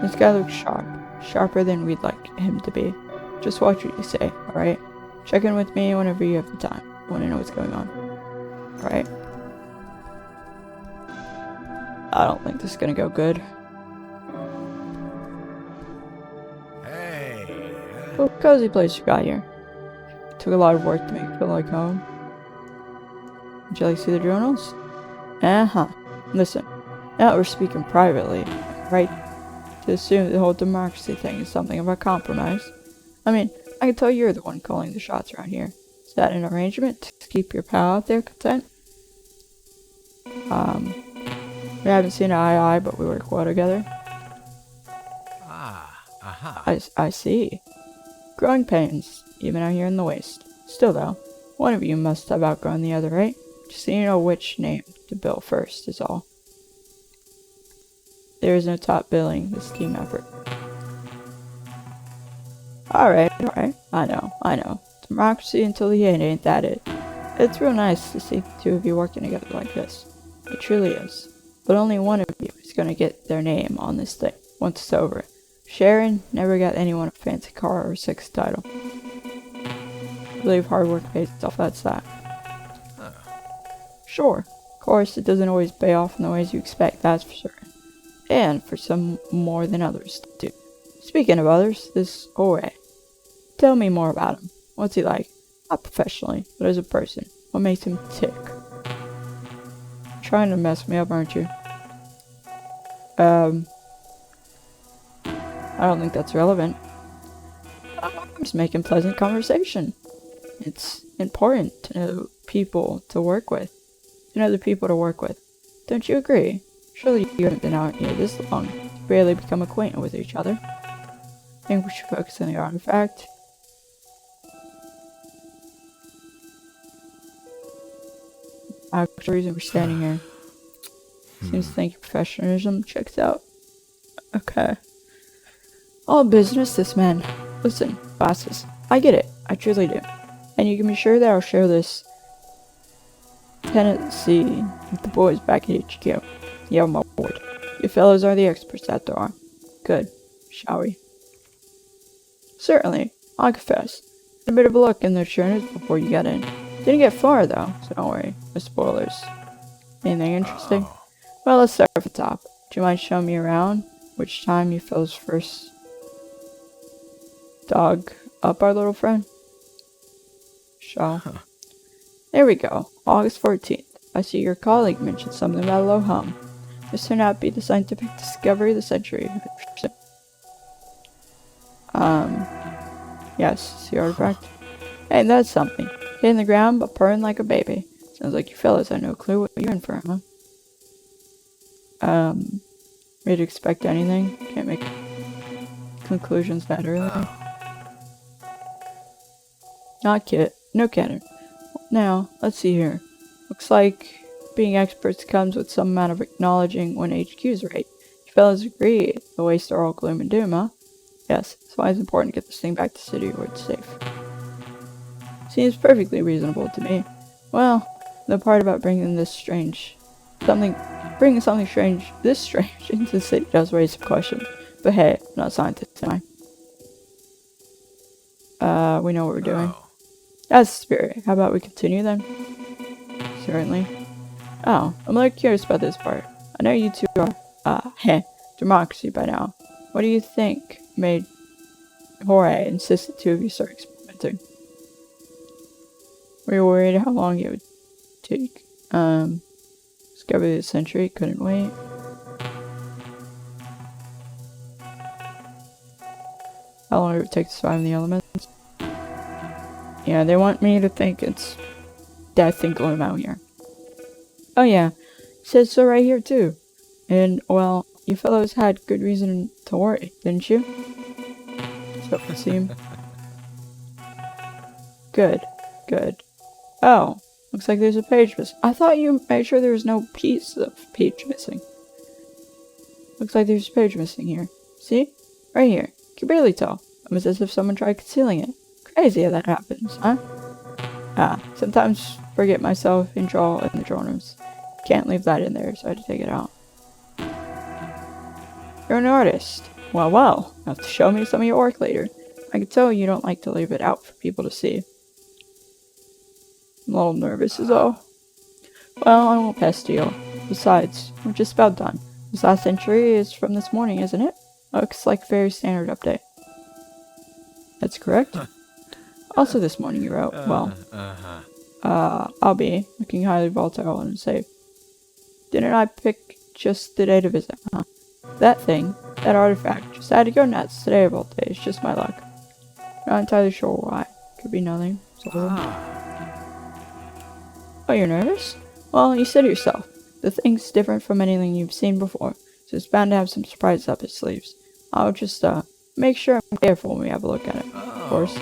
This guy looks sharp. Sharper than we'd like him to be. Just watch what you say, alright? Check in with me whenever you have the time. I want to know what's going on. Alright? I don't think this is gonna go good. Hey. Oh, cozy place you got here. Took a lot of work to make it feel like home. Would you like to see the journals? Uh-huh. Listen, now that we're speaking privately, right? To assume the whole democracy thing is something of a compromise. I mean, I can tell you're the one calling the shots around here. Is that an arrangement to keep your pal out there content? We haven't seen eye to eye, but we work well together. I see. Growing pains, even out here in the waste. Still though, one of you must have outgrown the other, right? Just so you know which name to bill first is all. There is no top billing this team effort. Alright. I know. Democracy until the end, ain't that it? It's real nice to see the two of you working together like this. It truly is. But only one of you is gonna get their name on this thing, once it's over. Sharon never got anyone a fancy car or a sex title. I believe hard work pays off, that's that. Sure, of course it doesn't always pay off in the ways you expect, that's for certain. And for some more than others, too. Speaking of others, this Jorge. Tell me more about him. What's he like? Not professionally, but as a person. What makes him tick? Trying to mess me up, aren't you? I don't think that's relevant. I'm just making pleasant conversation. It's important to know people to work with. To know the people to work with. Don't you agree? Surely you haven't been out here this long to barely become acquainted with each other. I think we should focus on the artifact. Actual reason we're standing here. Seems to think your professionalism checks out. Okay. All business, this man. Listen, bosses, I get it. I truly do. And you can be sure that I'll share this tendency with the boys back at HQ. You have my word. You fellows are the experts at the arm. Good. Shall we? Certainly. I'll confess. Had a bit of a look in the journals before you got in. Didn't get far though, so don't worry. No spoilers. Anything interesting? Well, let's start at the top. Do you mind showing me around? Which time you fellows first dog up our little friend? Shall. There we go. August 14th. I see your colleague mentioned something about a low hum. This turned out to be the scientific discovery of the century. Yes, the artifact. Hey, that's something. Hitting the ground, but purring like a baby. Sounds like you fellas had no clue what you're in for, huh? Ready to expect anything? Can't make conclusions that early. Not kid. No cannon. Now, let's see here. Looks like being experts comes with some amount of acknowledging when HQ's right. You fellas agree the wastes are all gloom and doom, huh? Yes, that's why it's important to get this thing back to city where it's safe. Seems perfectly reasonable to me. Well, the part about bringing this strange this strange into the city does raise some questions. But hey, I'm not a scientist, am I? We know what we're doing. That's the spirit. How about we continue then? Certainly. Oh, I'm a little curious about this part. I know you two are, democracy by now. What do you think made Jorge insist the two of you start experimenting? Were you worried how long it would take? Discovery of the century, couldn't wait. How long it would take to survive in the elements? Yeah, they want me to think it's death and gloom out here. Oh yeah, it says so right here too. And, well, you fellows had good reason to worry, didn't you? So it would seem. Good, good. Oh, looks like there's a page missing. I thought you made sure there was no piece of page missing. Looks like there's a page missing here. See? Right here. You can barely tell. Almost as if someone tried concealing it. Crazy how that happens, huh? Sometimes forget myself and draw in the drawing rooms. Can't leave that in there, so I had to take it out. You're an artist. Well, well. You'll have to show me some of your work later. I can tell you don't like to leave it out for people to see. I'm a little nervous is all. Well, I won't pester you. Besides, we're just about done. This last entry is from this morning, isn't it? Looks like a very standard update. That's correct. Also this morning you wrote, well, I'll be looking highly volatile and safe. Didn't I pick just the day to visit, huh? That thing, that artifact, just had to go nuts today of all days. Just my luck. Not entirely sure why. Could be nothing. Oh, you're nervous? Well, you said it yourself. The thing's different from anything you've seen before, so it's bound to have some surprises up its sleeves. I'll just, make sure I'm careful when we have a look at it. Of course.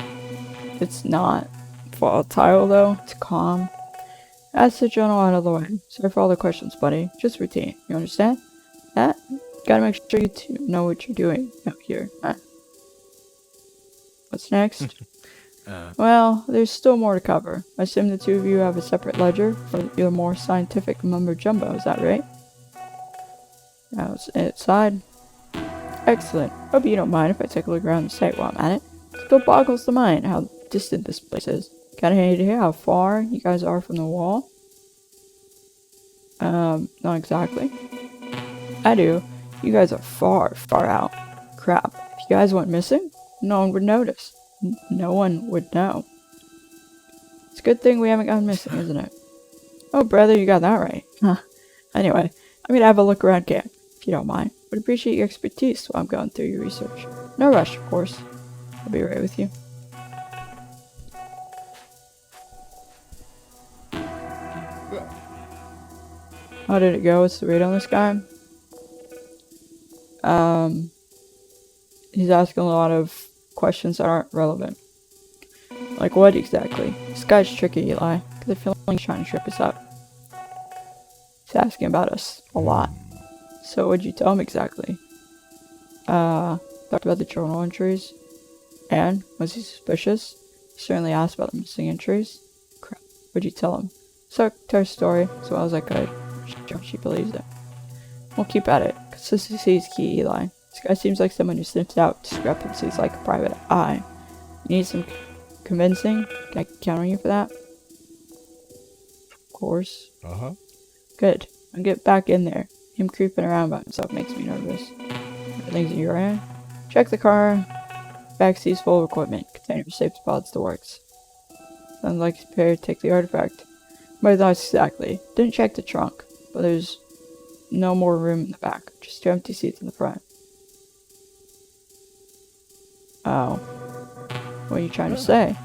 It's not volatile, though. It's calm. That's the journal out of the way. Sorry for all the questions, buddy. Just routine. You understand? That? Gotta make sure you two know what you're doing out here. Huh? What's next? Well, there's still more to cover. I assume the two of you have a separate ledger for your more scientific mumbo-jumbo, is that right? Now it's inside. Excellent. Hope you don't mind if I take a look around the site while I'm at it. It still boggles the mind how distant this place is. Got any idea how far you guys are from the wall? Not exactly. I do. You guys are far, far out. Crap. If you guys went missing, no one would notice. No one would know. It's a good thing we haven't gone missing, isn't it? Oh, brother, you got that right. Huh. Anyway, I'm gonna have a look around camp, if you don't mind. Would appreciate your expertise while I'm going through your research. No rush, of course. I'll be right with you. How did it go? What's the rate on this guy? He's asking a lot of questions that aren't relevant. Like what exactly? This guy's tricky, Eli, because I feel like he's trying to trip us up. He's asking about us a lot. So what'd you tell him exactly? Talked about the journal entries. And? Was he suspicious? He certainly asked about the missing entries. Crap. What'd you tell him? So, to our story, as well as I could. Sure, she believes it. We'll keep at it. Consistency is key, Eli. This guy seems like someone who sniffs out discrepancies like a private eye. You need some convincing? Can I count on you for that? Of course. Good. I'll get back in there. Him creeping around by himself makes me nervous. Everything's in your hand? Check the car. Backseat's full of equipment. Container, safety pods, the works. Sounds like he's prepared to take the artifact. But not exactly. Didn't check the trunk, but there's no more room in the back. Just 2 empty seats in the front. Oh. What are you trying to say?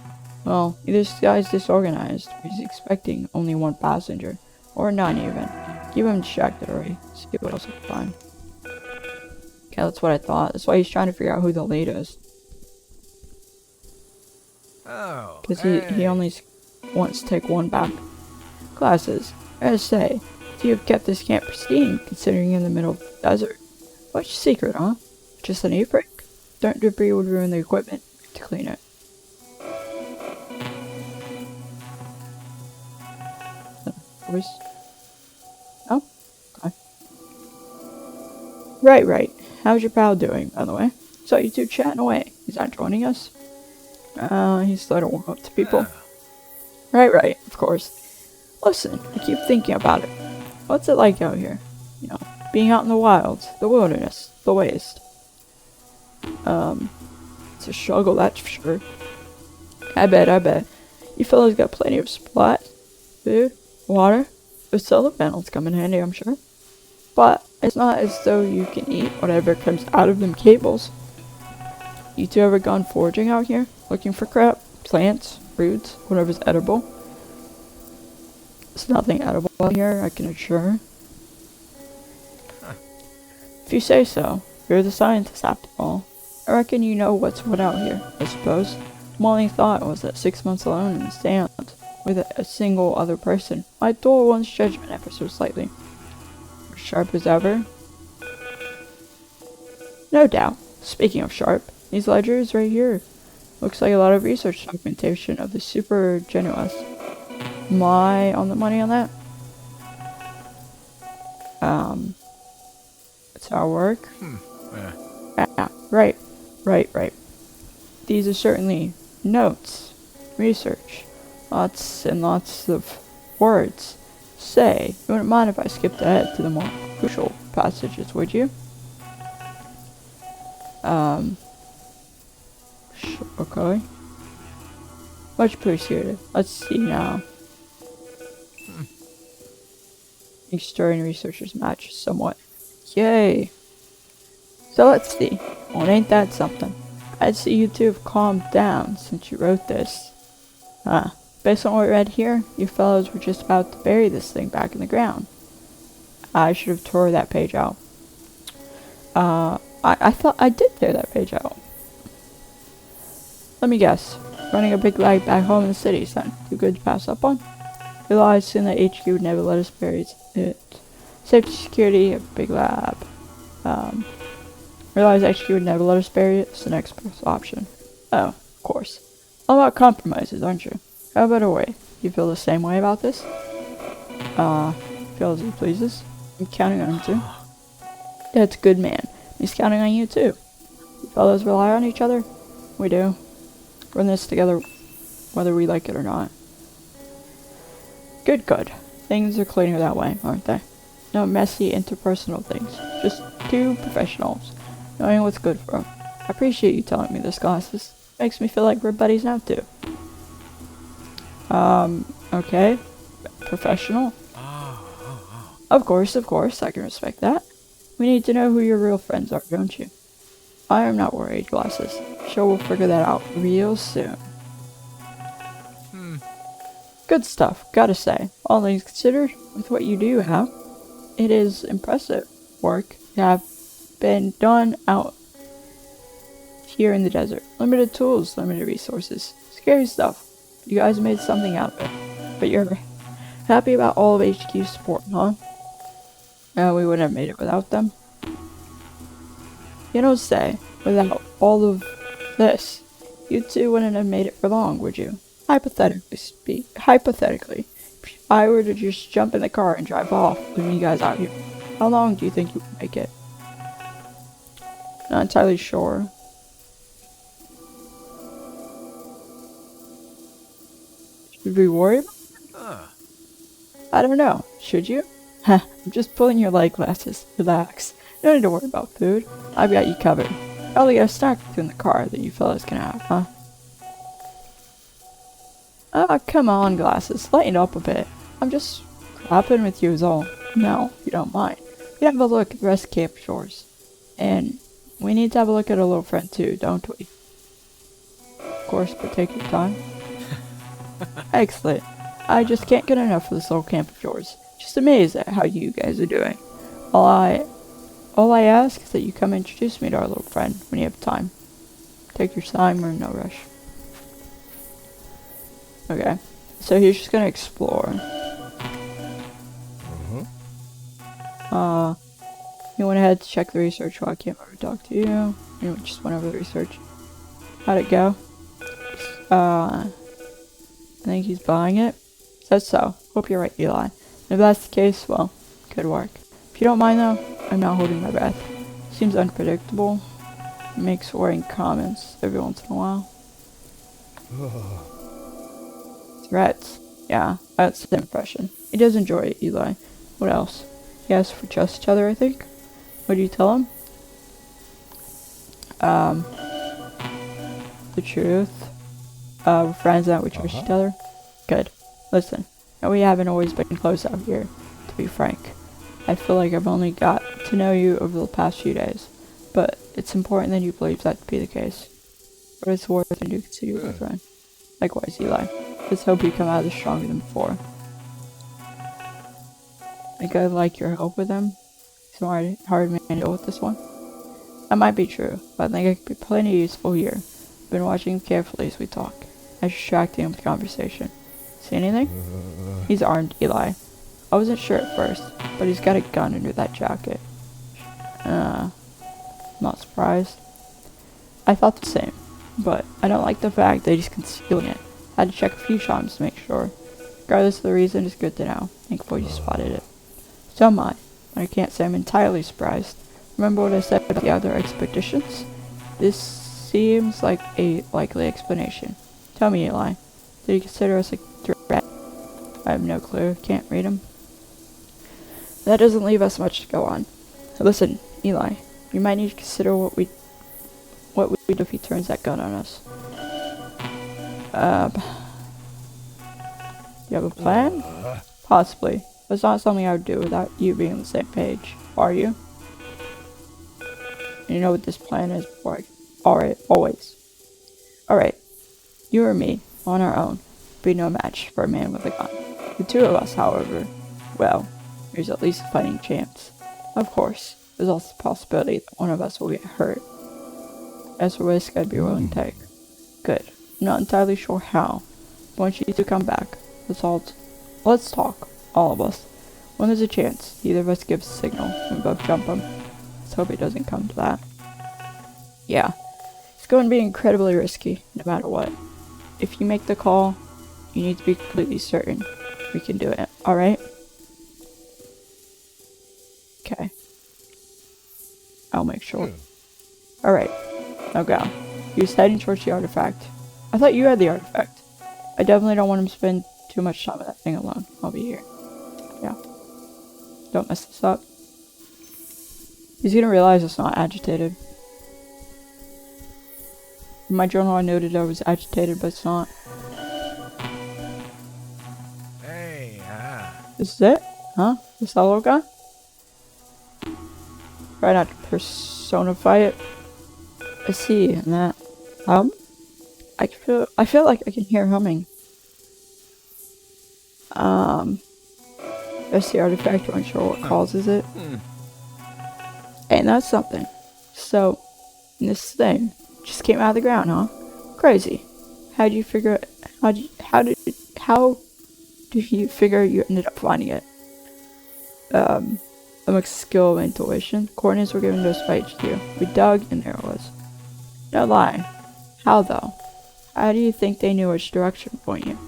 Well, either this guy's disorganized, or he's expecting only 1 passenger. Or none even. Keep him distracted already. See what else we can find. Okay, that's what I thought. That's why he's trying to figure out who the lead is. Oh, Because he only wants to take 1 back. Classes. I gotta say, you have kept this camp pristine, considering you're in the middle of the desert. What's your secret, huh? Just an e-brick? Dirt debris would ruin the equipment to clean it. Voice. Oh, okay. Right. How's your pal doing, by the way? Saw you two chatting away. He's not joining us? He's slow to warm up to people. Right, of course. Listen, I keep thinking about it. What's it like out here? You know, being out in the wilds, the wilderness, the waste. It's a struggle, that's for sure. I bet. You fellas got plenty of supplies. Food, water, the solar panels come in handy, I'm sure. But it's not as though you can eat whatever comes out of them cables. You two ever gone foraging out here? Looking for crap? Plants? Fruits? Whatever's edible? There's nothing edible out here, I can assure. If you say so. You're the scientist after all. I reckon you know what's what out here, I suppose. My only thought was that 6 months alone in the stands with a single other person might dull one's judgment ever so slightly. As sharp as ever? No doubt. Speaking of sharp, these ledgers right here. Looks like a lot of research documentation of the super genuous. Am I on the money on that? That's how it work? Yeah, right. These are certainly notes, research, lots and lots of words. Say, you wouldn't mind if I skipped ahead to the more crucial passages, would you? Sure, okay. Much appreciated. Let's see now. Historian researchers match somewhat. Yay! So let's see. Well, ain't that something? I'd see you two have calmed down since you wrote this. Based on what I read here, you fellows were just about to bury this thing back in the ground. I should have tore that page out. I thought I did tear that page out. Let me guess. Running a big lag back home in the city, son. Too good to pass up on? Realized soon that HQ would never let us bury it. Safety security, a big lab. Realized HQ would never let us bury it. It's the next best option. Oh, of course. All about compromises, aren't you? How about a way? You feel the same way about this? Feel as he pleases. I'm counting on him too. That's a good man. He's counting on you too. You fellows rely on each other? We do. We're in this together, whether we like it or not. Good. Things are cleaner that way, aren't they? No messy interpersonal things. Just two professionals, knowing what's good for them. I appreciate you telling me this, Glasses. Makes me feel like we're buddies now, too. Okay. Professional? Of course, I can respect that. We need to know who your real friends are, don't you? I am not worried, Glasses. Sure, we'll figure that out real soon. Good stuff, gotta say. All things considered, with what you do have, it is impressive work to have been done out here in the desert. Limited tools, limited resources. Scary stuff. You guys made something out of it. But you're happy about all of HQ's support, huh? We wouldn't have made it without them. You don't say. Without all of this, you two wouldn't have made it for long, would you? Hypothetically, if I were to just jump in the car and drive off, leaving you guys out here, how long do you think you would make it? Not entirely sure. Should we worry about it? I don't know. Should you? I'm just pulling your leg, Glasses. Relax. No need to worry about food. I've got you covered. Probably got a snack in the car that you fellas can have, huh? Oh, come on, Glasses. Lighten up a bit. I'm just crapping with you is all. No, if you don't mind. We have a look at the rest of Camp Shores. And we need to have a look at our little friend too, don't we? Of course, but take your time. Excellent. I just can't get enough of this little camp of yours. Just amazed at how you guys are doing. All I ask is that you come introduce me to our little friend when you have time. Take your time, we're in no rush. Okay, so he's just gonna explore. He went ahead to check the research while I came over to talk to you. You just went over the research. How'd it go? I think he's buying it. Says so. Hope you're right, Eli. And if that's the case, well, good work. If you don't mind though, I'm not holding my breath. Seems unpredictable. Makes worrying comments every once in a while. Threats. Yeah, that's the impression. He does enjoy it, Eli. What else? He asked for trust each other, I think. What did you tell him? The truth. We're friends and we trust each other. Good. Listen, now we haven't always been close out here, to be frank. I feel like I've only got to know you over the past few days, but it's important that you believe that to be the case. But it's worth it to consider you a friend. Likewise, Eli. Let's hope you come out of this stronger than before. I gotta like your help with him. He's a hard man to deal with this one. That might be true, but I think I could be plenty useful here. I've been watching him carefully as we talk. I distracted him with conversation. See anything? He's armed, Eli. I wasn't sure at first, but he's got a gun under that jacket. Not surprised. I thought the same, but I don't like the fact that he's concealing it. Had to check a few times to make sure. Regardless of the reason, it's good to know. Thankful you spotted it. So am I, but I can't say I'm entirely surprised. Remember what I said about the other expeditions? This seems like a likely explanation. Tell me, Eli, did he consider us a threat? I have no clue. Can't read him. That doesn't leave us much to go on. Listen, Eli, you might need to consider what we do if he turns that gun on us. You have a plan? Possibly. But it's not something I would do without you being on the same page. Are you? And you know what this plan is before Alright, always. Alright. You or me, on our own, be no match for a man with a gun. The two of us, however, well, there's at least a fighting chance. Of course, there's also the possibility that one of us will get hurt. That's a risk I'd be willing to take. Good. I'm not entirely sure how. But once you two come back, let's talk, all of us. When there's a chance, either of us gives a signal, and we both jump him. Let's hope it doesn't come to that. Yeah. It's going to be incredibly risky, no matter what. If you make the call, you need to be completely certain we can do it, alright? Okay. I'll make sure. Alright. Now go. He's heading towards the artifact. I thought you had the artifact. I definitely don't want him to spend too much time with that thing alone. I'll be here. Yeah. Don't mess this up. He's gonna realize it's not agitated. In my journal I noted I was agitated, but it's not. Hey, This is it? Huh? This little guy? Try not to personify it. I see, and that I feel like I can hear humming. That's the artifact, I'm unsure what causes it. And that's something. So, this thing just came out of the ground, huh? Crazy. How do you figure you ended up finding it? A mix of skill and intuition. Coordinates were given to us by HQ. We dug, and there it was. No lie. How though? How do you think they knew which direction to point you?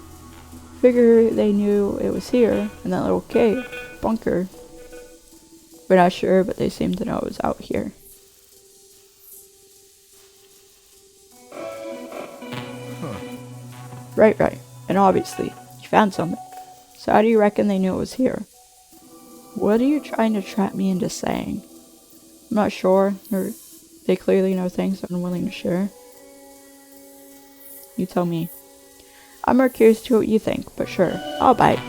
Figure they knew it was here, in that little cave, bunker. We're not sure, but they seem to know it was out here. Right. And obviously, you found something. So how do you reckon they knew it was here? What are you trying to trap me into saying? I'm not sure, or they clearly know things I'm unwilling to share. You tell me. I'm more curious to what you think, but sure, I'll bite.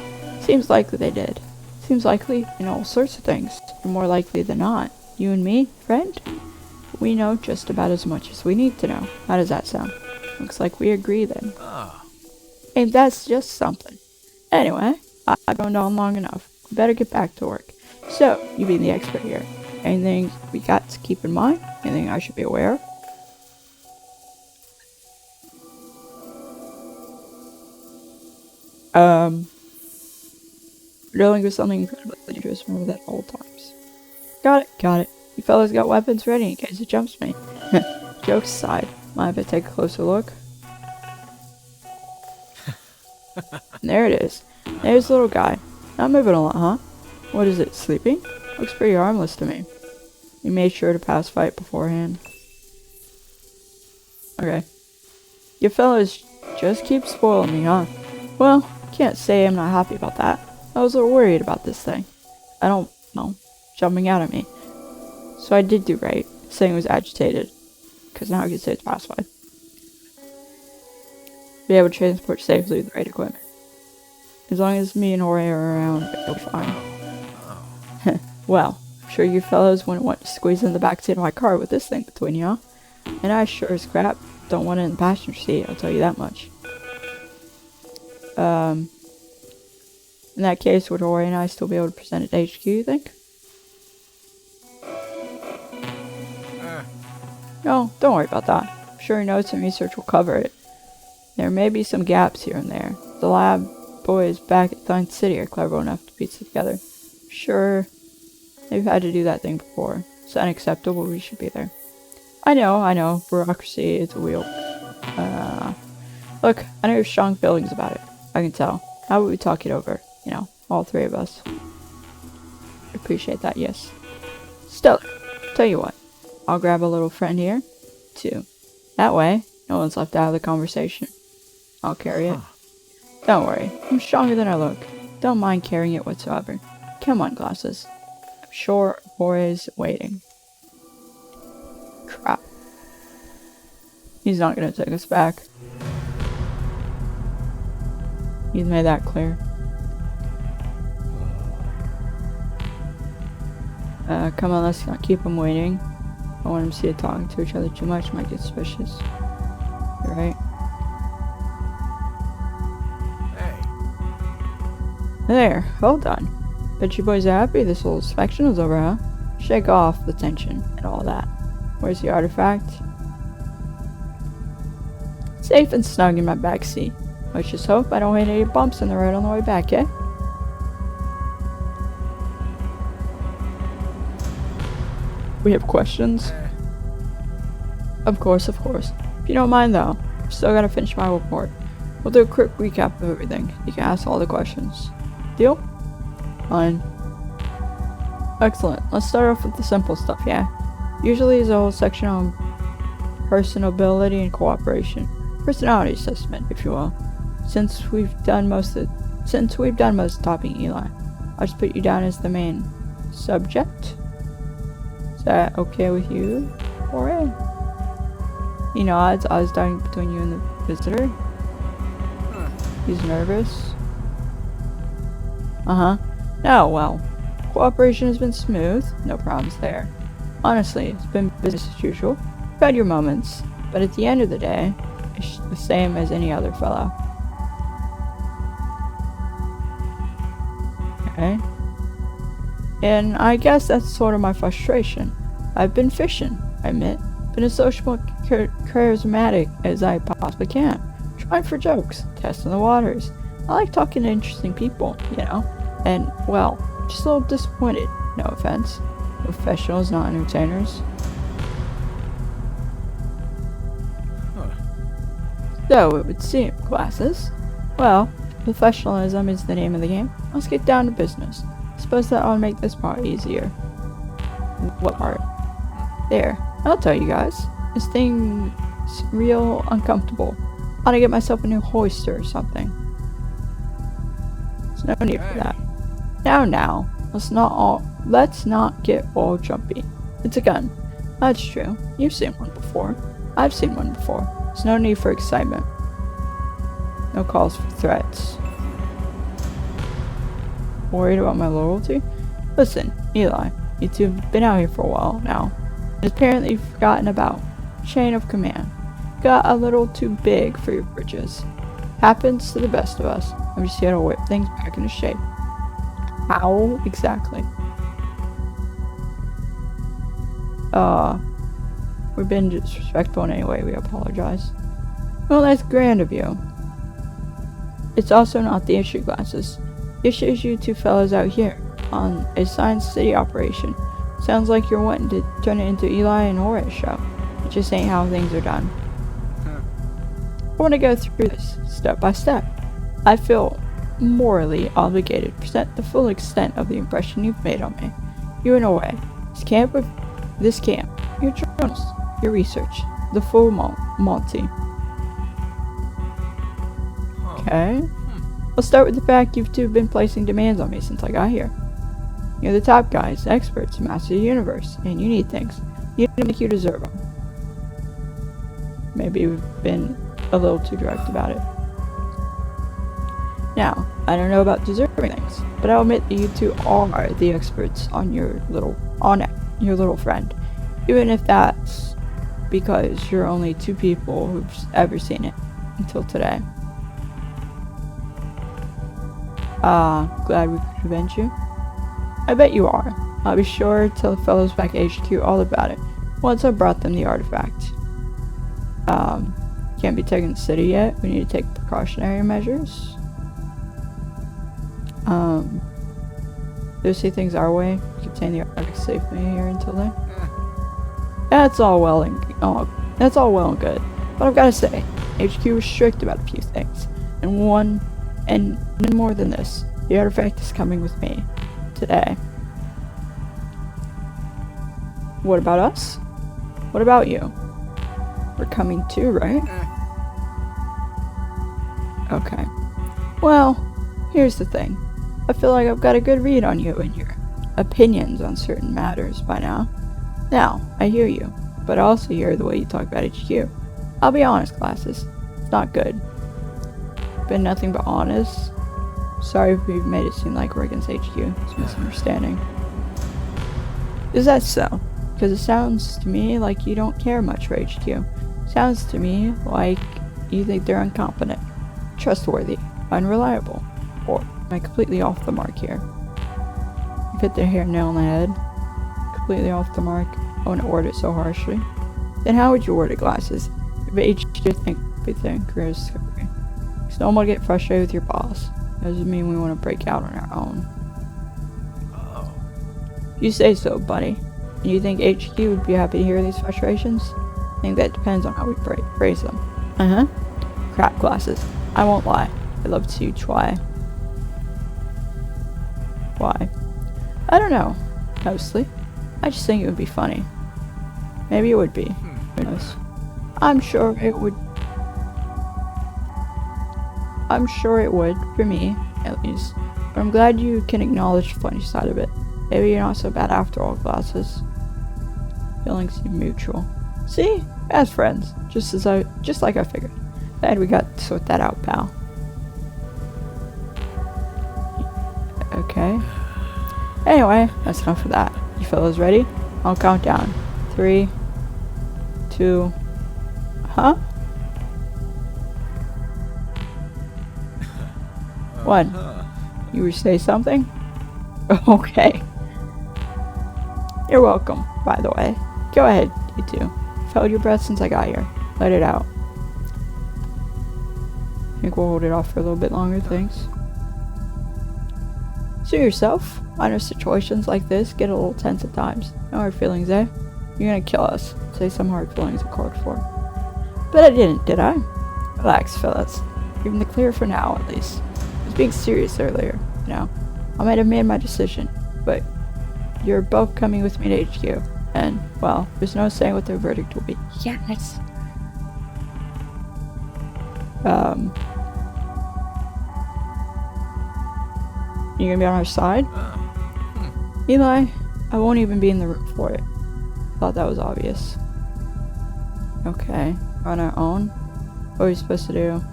Seems likely they did. Seems likely in all sorts of things, and more likely than not. You and me, friend? We know just about as much as we need to know. How does that sound? Looks like we agree then. And that's just something. Anyway, I've gone on long enough. We better get back to work. So, you being the expert here, anything we got to keep in mind? Anything I should be aware of? Dealing with something incredibly dangerous. Remember that at all times. Got it. You fellas got weapons ready in case it jumps me. Jokes aside, mind if I take a closer look? There it is. There's the little guy. Not moving a lot, huh? What is it, sleeping? Looks pretty harmless to me. You made sure to pacify it beforehand. Okay. You fellas just keep spoiling me, huh? Well, can't say I'm not happy about that. I was a little worried about this thing. I don't well, jumping out at me. So I did do right, saying it was agitated, because now I can say it's pacified. Be able to transport safely with the right equipment. As long as me and Jorge are around, it'll be fine. Well, I'm sure you fellows wouldn't want to squeeze in the backseat of my car with this thing between you, huh? And I sure as crap don't want it in the passenger seat, I'll tell you that much. In that case, would Jorge and I still be able to present at HQ, you think? No, don't worry about that. I'm sure notes and research will cover it. There may be some gaps here and there. The lab boys back at Thine City are clever enough to piece it together. Sure, they've had to do that thing before. It's unacceptable, we should be there. I know, bureaucracy is a wheel. Look, I know you have strong feelings about it. I can tell. How about we talk it over? You know, all three of us. Appreciate that, yes. Stellar. Tell you what, I'll grab a little friend here, too. That way, no one's left out of the conversation. I'll carry it. Don't worry, I'm stronger than I look. Don't mind carrying it whatsoever. Come on, glasses. I'm sure Jorge's waiting. Crap. He's not gonna take us back. He's made that clear. Come on, let's not keep him waiting. I don't want him to see us talking to each other too much, might get suspicious. You're right. There, hold on. Bet you boys are happy this little inspection is over, huh? Shake off the tension and all that. Where's the artifact? Safe and snug in my back seat. Let's just hope I don't hit any bumps in the road on the way back, eh? We have questions? Of course. If you don't mind though, I've still gotta finish my report. We'll do a quick recap of everything. You can ask all the questions. Deal? Fine. Excellent. Let's start off with the simple stuff, yeah? Usually there's a whole section on personability and cooperation. Personality assessment, if you will. Since we've done most of topping Eli, I'll just put you down as the main subject. Is that okay with you? Alright. He nods, eyes darting between you and the visitor. He's nervous. No, well, cooperation has been smooth, no problems there. Honestly, it's been business as usual. You've had your moments, but at the end of the day, it's the same as any other fellow. Okay. And I guess that's sort of my frustration. I've been fishing, I admit. Been as sociable and charismatic as I possibly can. Trying for jokes, testing the waters. I like talking to interesting people, you know. And, well, just a little disappointed, no offense. Professionals, not entertainers. So, it would seem, classes. Well, professionalism is the name of the game. Let's get down to business. Suppose that ought to make this part easier. What part? There. I'll tell you guys. This thing's real uncomfortable. Ought to get myself a new hoister or something. There's no need for that. Now. Let's not get all jumpy. It's a gun. That's true. You've seen one before. I've seen one before. There's no need for excitement. No calls for threats. Worried about my loyalty? Listen, Eli, you two have been out here for a while now. And apparently forgotten about chain of command. Got a little too big for your britches. Happens to the best of us. I'm just here to whip things back into shape. How exactly? We've been disrespectful in any way, we apologize. Well, that's grand of you. It's also not the issue, glasses. The issue is you two fellas out here on a Science City operation. Sounds like you're wanting to turn it into Eli and Jorge's show. It just ain't how things are done. I want to go through this step by step. I feel morally obligated to present the full extent of the impression you've made on me. You in a way. This camp, your journals, your research, the full Monty. Okay. Let's start with the fact you've two been placing demands on me since I got here. You're the top guys, experts, master of the universe, and you need things. You need to make you deserve them. Maybe we've been a little too direct about it. Now, I don't know about deserving things, but I'll admit that you two are the experts on your little friend, even if that's because you're only two people who've ever seen it until today. Glad we could prevent you. I bet you are. I'll be sure to tell the fellows back at HQ all about it once I brought them the artifact. Can't be taking the city yet. We need to take precautionary measures. They'll see things our way. Contain the artifact safely here until then. That's all well and good. But I've got to say, HQ was strict about a few things, and none more than this. The artifact is coming with me today. What about us? What about you? We're coming too, right? Okay. Well, here's the thing. I feel like I've got a good read on you and your opinions on certain matters by now. Now, I hear you, but I also hear the way you talk about HQ. I'll be honest, classes. It's not good. Been nothing but honest. Sorry if we've made it seem like we're against HQ. It's a misunderstanding. Is that so? Because it sounds to me like you don't care much for HQ. Sounds to me like you think they're incompetent, trustworthy, unreliable, or am I completely off the mark here? You've hit the nail on the head. Completely off the mark. I wouldn't word it so harshly. Then how would you word it, Glasses? If HQ think we think career discovery. Because no one will get frustrated with your boss. Doesn't mean we want to break out on our own. Oh. You say so, buddy. And you think HQ would be happy to hear these frustrations? I think that depends on how we phrase them. Uh-huh. Crap, Glasses. I won't lie. I'd love to try. Why? I don't know. Mostly. I just think it would be funny. Maybe it would be. Who knows? I'm sure it would, for me, at least. But I'm glad you can acknowledge the funny side of it. Maybe you're not so bad after all, Glasses. Feelings seem mutual. See? As friends. Just like I figured. Glad we got to sort that out, pal. Okay. Anyway, that's enough of that. You fellas ready? I'll count down. 3, 2... Huh? 1. You would say something? Okay. You're welcome, by the way. Go ahead, you two. You've held your breath since I got here. Let it out. Think we'll hold it off for a little bit longer, thanks. Suit yourself. I know situations like this get a little tense at times. No hard feelings, eh? You're gonna kill us. Say some hard feelings are called for. But I didn't, did I? Relax, fellas. You're in the clear for now, at least. I was being serious earlier, you know. I might have made my decision, but you're both coming with me to HQ. And, well, there's no saying what their verdict will be. Yes! You gonna be on our side? Eli, I won't even be in the room for it. Thought that was obvious. Okay, on our own? What are we supposed to do?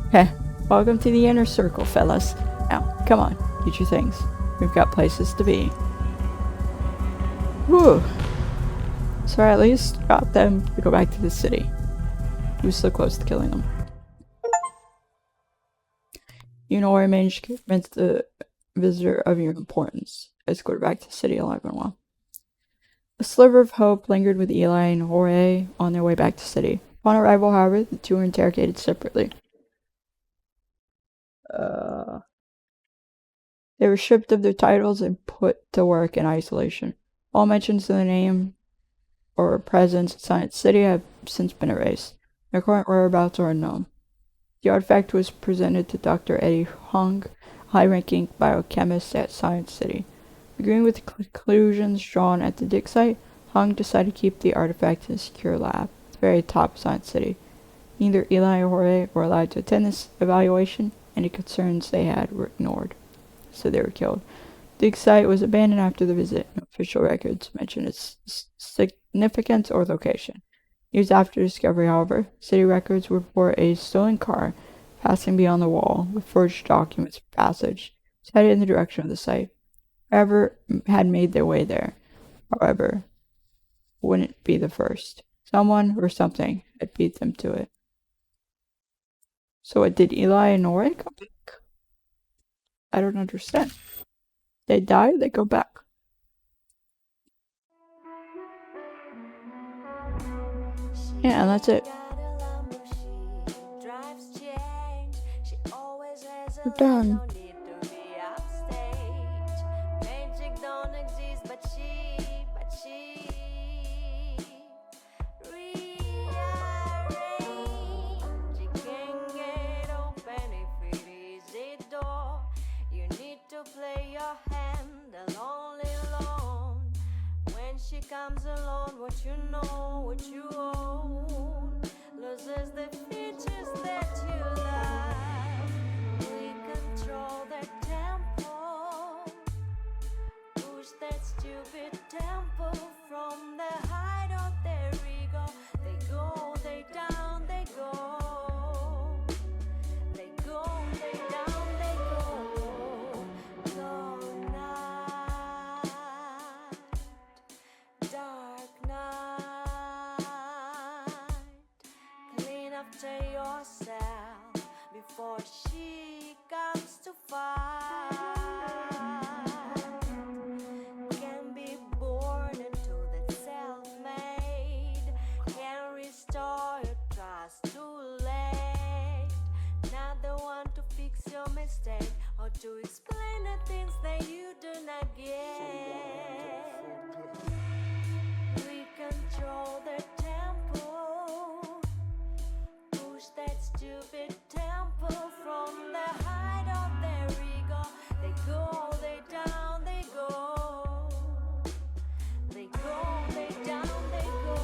Okay, welcome to the inner circle, fellas. Now, come on, get your things. We've got places to be. Whew. So at least got them to go back to the city. He was so close to killing them. You know where I managed to convince the visitor of your importance. Escorted back to the city alive and well. A sliver of hope lingered with Eli and Jorge on their way back to the city. Upon arrival, however, the two were interrogated separately. They were stripped of their titles and put to work in isolation. All mentions of their name or presence in Science City have since been erased. Their current whereabouts are unknown. The artifact was presented to Dr. Eddie Hung, high-ranking biochemist at Science City. Agreeing with the conclusions drawn at the dig site, Hung decided to keep the artifact in a secure lab at the very top of Science City. Neither Eli or Jorge were allowed to attend this evaluation. Any concerns they had were ignored. so they were killed. The site was abandoned after the visit. No official records mention its significance or location. Years after discovery, however, city records report a stolen car passing beyond the wall with forged documents for passage, headed in the direction of the site. Whoever had made their way there, however, wouldn't be the first. Someone or something had beat them to it. So what, did Eli and Nora come back? I don't understand. They die, they go back. Yeah, and that's it. We're done. Play your hand alone. When she comes alone, what you know, what you own, loses the features that you love. We control the tempo, push that stupid tempo from the height of their ego. They go, they down, they go. They go, they down, they go. Long night, dark night. Clean after yourself before she comes to fight. Can be born into the self-made. Can restore your trust too late. Not the one to fix your mistake or to explain the things that you do not get. We control the tempo, push that stupid tempo from the height of their ego. They go, they down, they go. They go, they down, they go.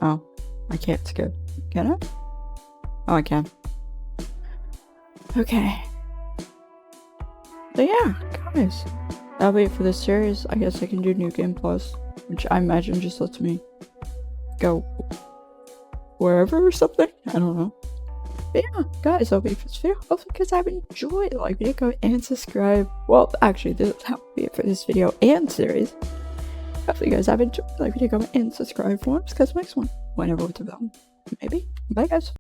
Oh, I can't skip. Can I? Oh, I can. Okay. So yeah, guys, that'll be it for this series. I guess I can do New Game Plus, which I imagine just lets me go wherever or something. I don't know. But yeah, guys, that'll be it for this video. Hopefully you guys have enjoyed. Like, video, comment, and subscribe. Well, actually, that'll be it for this video and series. Hopefully you guys have enjoyed. Like, video, comment, and subscribe for more, because next one, whenever it's available. Maybe. Bye, guys.